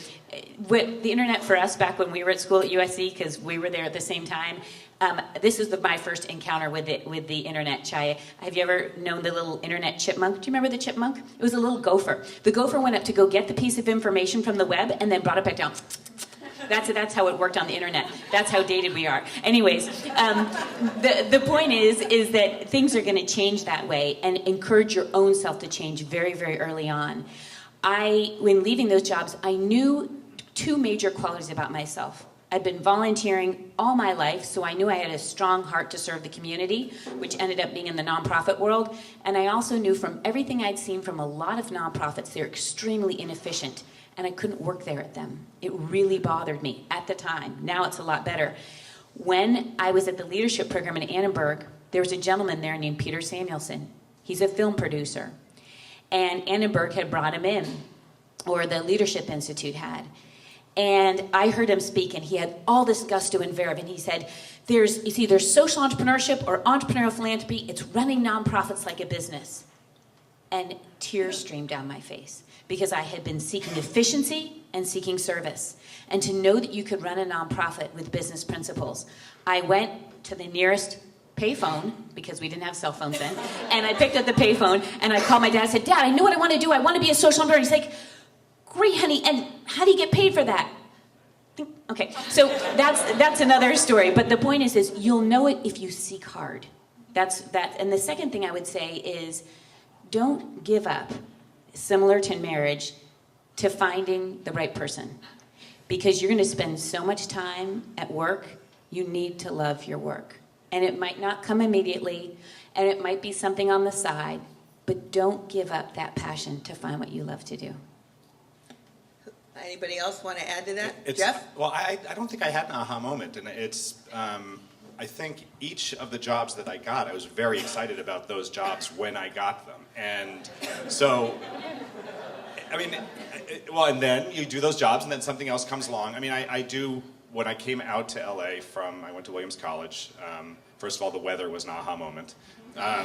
With the internet for us back when we were at school at USC, because we were there at the same time, this was my first encounter with the internet, Chaya. Have you ever known the little internet chipmunk? Do you remember the chipmunk? It was a little gopher. The gopher went up to go get the piece of information from the web and then brought it back down. That's how it worked on the internet. That's how dated we are. Anyways, the point is that things are going to change that way, and encourage your own self to change very, very early on. When leaving those jobs, I knew two major qualities about myself. I'd been volunteering all my life, so I knew I had a strong heart to serve the community, which ended up being in the nonprofit world. And I also knew from everything I'd seen from a lot of nonprofits, they're extremely inefficient, and I couldn't work there at them. It really bothered me at the time. Now it's a lot better. When I was at the leadership program in Annenberg, there was a gentleman there named Peter Samuelson. He's a film producer. And Annenberg had brought him in, or the Leadership Institute had. And I heard him speak, and he had all this gusto and verve, and he said, it's either social entrepreneurship or entrepreneurial philanthropy. It's running nonprofits like a business. And tears streamed down my face, because I had been seeking efficiency and seeking service. And to know that you could run a nonprofit with business principles, I went to the nearest payphone, because we didn't have cell phones then, and I picked up the payphone, and I called my dad. I said, Dad, I know what I want to do. I want to be a social entrepreneur. He's like, great, honey, and how do you get paid for that? Okay, so that's another story. But the point is you'll know it if you seek hard. That's that. And the second thing I would say is, don't give up, similar to marriage, to finding the right person. Because you're going to spend so much time at work, you need to love your work. And it might not come immediately, and it might be something on the side, but don't give up that passion to find what you love to do. Anybody else want to add to that? Jeff? Well, I don't think I had an aha moment, and it's I think each of the jobs that I got, I was very excited about those jobs when I got them, and so, I mean, well, and then you do those jobs, and then something else comes along. I mean, I do. When I came out to LA I went to Williams College. First of all, the weather was an aha moment. I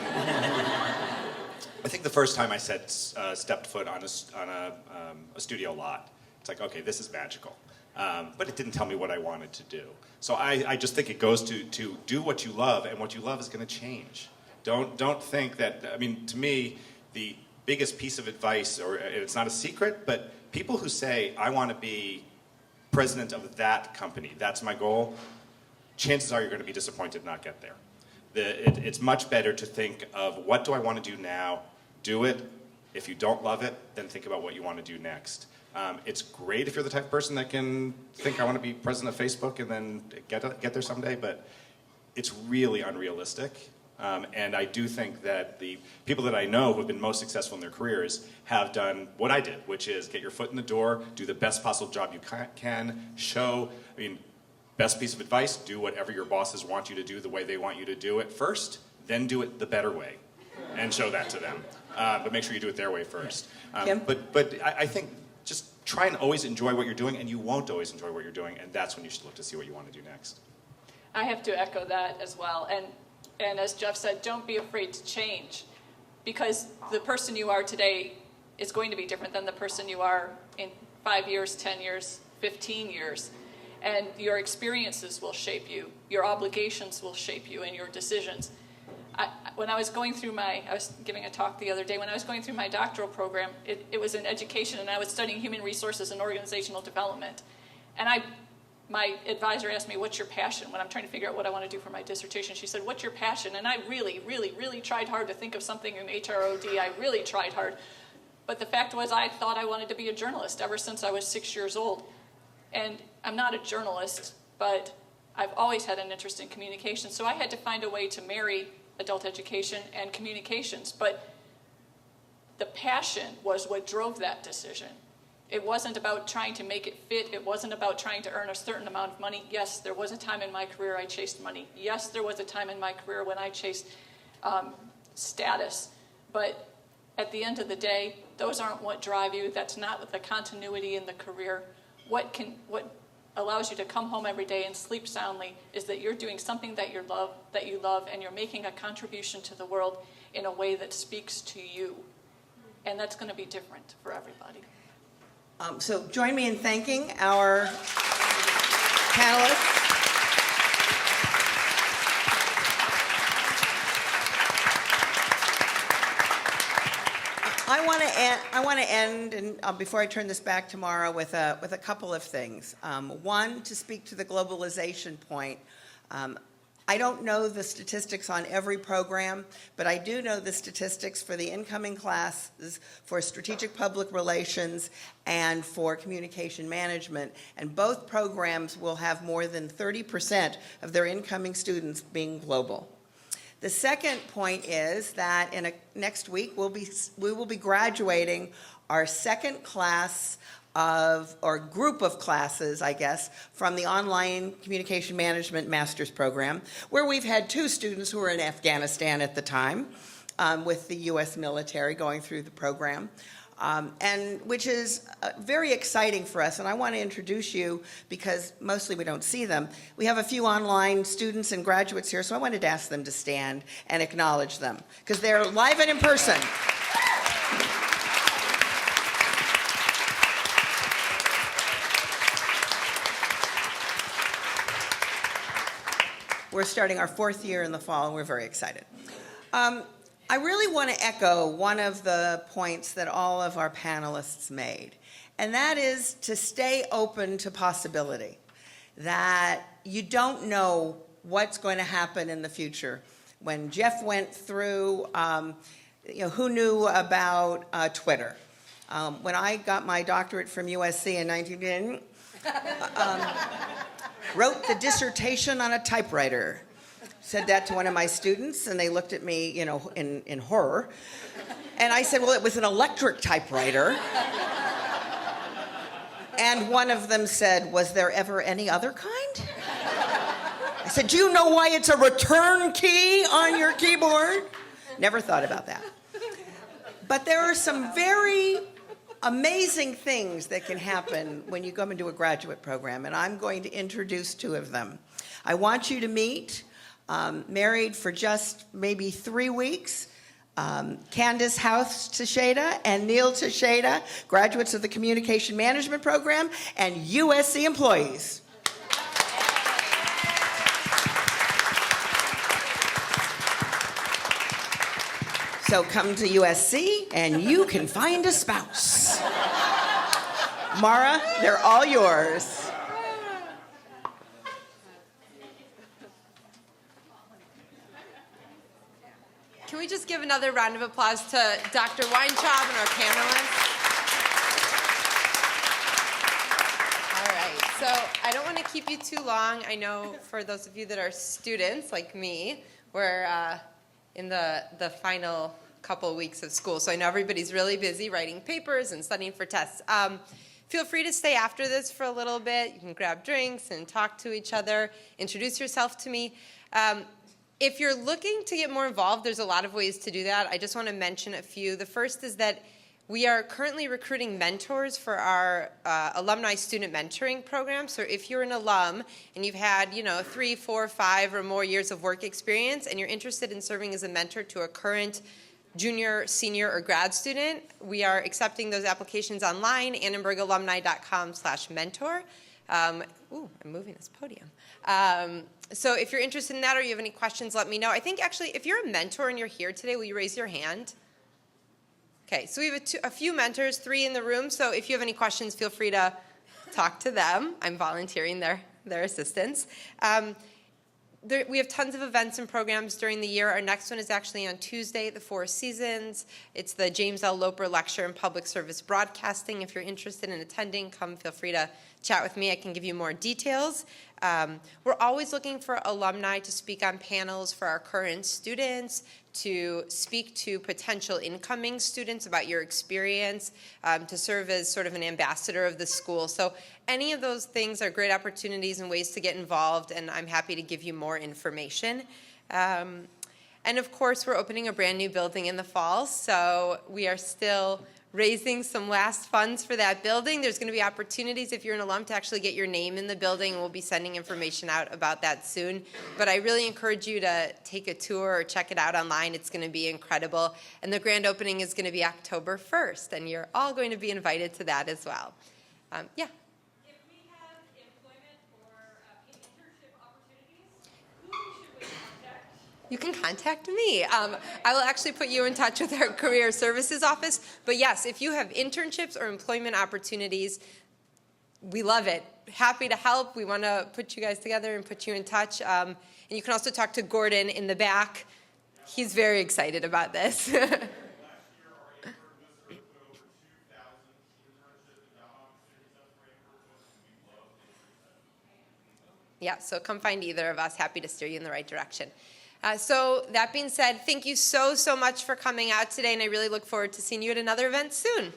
think the first time I stepped foot on a studio lot, it's like, okay, this is magical. But it didn't tell me what I wanted to do. So I just think it goes to do what you love, and what you love is going to change. Don't think that, I mean, to me, the biggest piece of advice, or it's not a secret, but people who say, I want to be president of that company, that's my goal, chances are you're going to be disappointed and not get there. It's much better to think of, what do I want to do now? Do it. If you don't love it, then think about what you want to do next. It's great if you're the type of person that can think, I want to be president of Facebook and then get there someday, but it's really unrealistic. And I do think that the people that I know who have been most successful in their careers have done what I did, which is get your foot in the door, do the best possible job you can, show, I mean, best piece of advice, do whatever your bosses want you to do the way they want you to do it first, then do it the better way, and show that to them. But make sure you do it their way first. But I think just try and always enjoy what you're doing, and you won't always enjoy what you're doing, and that's when you should look to see what you want to do next. I have to echo that as well. And as Jeff said, don't be afraid to change, because the person you are today is going to be different than the person you are in 5 years, 10 years, 15 years. And your experiences will shape you. Your obligations will shape you and your decisions. When I was going through I was giving a talk the other day, when I was going through my doctoral program, it was in education, and I was studying human resources and organizational development. And my advisor asked me, what's your passion? When I'm trying to figure out what I want to do for my dissertation, she said, what's your passion? And I really, really, really tried hard to think of something in HROD. I really tried hard. But the fact was, I thought I wanted to be a journalist ever since I was 6 years old. And I'm not a journalist, but I've always had an interest in communication. So I had to find a way to marry adult education and communications. But the passion was what drove that decision. It wasn't about trying to make it fit. It wasn't about trying to earn a certain amount of money. Yes, there was a time in my career I chased money. Yes, there was a time in my career when I chased status. But at the end of the day, those aren't what drive you. That's not the continuity in the career. What allows you to come home every day and sleep soundly is that you're doing something that you love, and you're making a contribution to the world in a way that speaks to you. And that's going to be different for everybody. So join me in thanking our panelists. I want to end, and before I turn this back to Mara, with a couple of things. One, to speak to the globalization point. I don't know the statistics on every program, but I do know the statistics for the incoming classes, for strategic public relations, and for communication management. And both programs will have more than 30% of their incoming students being global. The second point is that next week we will be graduating our second class or group of classes, I guess, from the online communication management master's program, where we've had 2 students who were in Afghanistan at the time with the U.S. military going through the program. And which is very exciting for us. And I want to introduce you, because mostly we don't see them. We have a few online students and graduates here, so I wanted to ask them to stand and acknowledge them, because they're live and in person. We're starting our 4th year in the fall, and we're very excited. I really want to echo one of the points that all of our panelists made, and that is to stay open to possibility, that you don't know what's going to happen in the future. When Jeff went through, who knew about Twitter? When I got my doctorate from USC in 1910, wrote the dissertation on a typewriter. Said that to one of my students, and they looked at me, in horror. And I said, well, it was an electric typewriter. And one of them said, was there ever any other kind? I said, do you know why it's a return key on your keyboard? Never thought about that. But there are some very amazing things that can happen when you come into a graduate program, and I'm going to introduce 2 of them. I want you to meet married for just maybe 3 weeks, Candace House Teixeira and Neil Teixeira, graduates of the Communication Management Program and USC employees. So come to USC and you can find a spouse. Mara, they're all yours. Can we just give another round of applause to Dr. Weintraub and our panelists? All right, so I don't want to keep you too long. I know for those of you that are students like me, we're in the final couple of weeks of school. So I know everybody's really busy writing papers and studying for tests. Feel free to stay after this for a little bit. You can grab drinks and talk to each other, introduce yourself to me. If you're looking to get more involved, there's a lot of ways to do that. I just want to mention a few. The first is that we are currently recruiting mentors for our alumni student mentoring program. So if you're an alum and you've had, 3, 4, 5 or more years of work experience and you're interested in serving as a mentor to a current junior, senior, or grad student, we are accepting those applications online, annenbergalumni.com/mentor. I'm moving this podium. So if you're interested in that or you have any questions, let me know. I think actually if you're a mentor and you're here today, will you raise your hand? Okay, so we have a few mentors, 3 in the room. So if you have any questions, feel free to talk to them. I'm volunteering their assistance. We have tons of events and programs during the year. Our next one is actually on Tuesday at the Four Seasons. It's the James L. Loper Lecture in Public Service Broadcasting. If you're interested in attending, come feel free to chat with me. I can give you more details. We're always looking for alumni to speak on panels for our current students, to speak to potential incoming students about your experience, to serve as sort of an ambassador of the school. So any of those things are great opportunities and ways to get involved, and I'm happy to give you more information. And of course, we're opening a brand new building in the fall, so we are still raising some last funds for that building. There's going to be opportunities if you're an alum to actually get your name in the building. We'll be sending information out about that soon. But I really encourage you to take a tour or check it out online. It's going to be incredible. And the grand opening is going to be October 1st, and you're all going to be invited to that as well. Yeah. If we have employment or internship opportunities, who should we contact? You can contact me. I will actually put you in touch with our career services office. But yes, if you have internships or employment opportunities, we love it. Happy to help. We want to put you guys together and put you in touch. And you can also talk to Gordon in the back. He's very excited about this. Yeah, so come find either of us. Happy to steer you in the right direction. So that being said, thank you so much for coming out today, and I really look forward to seeing you at another event soon.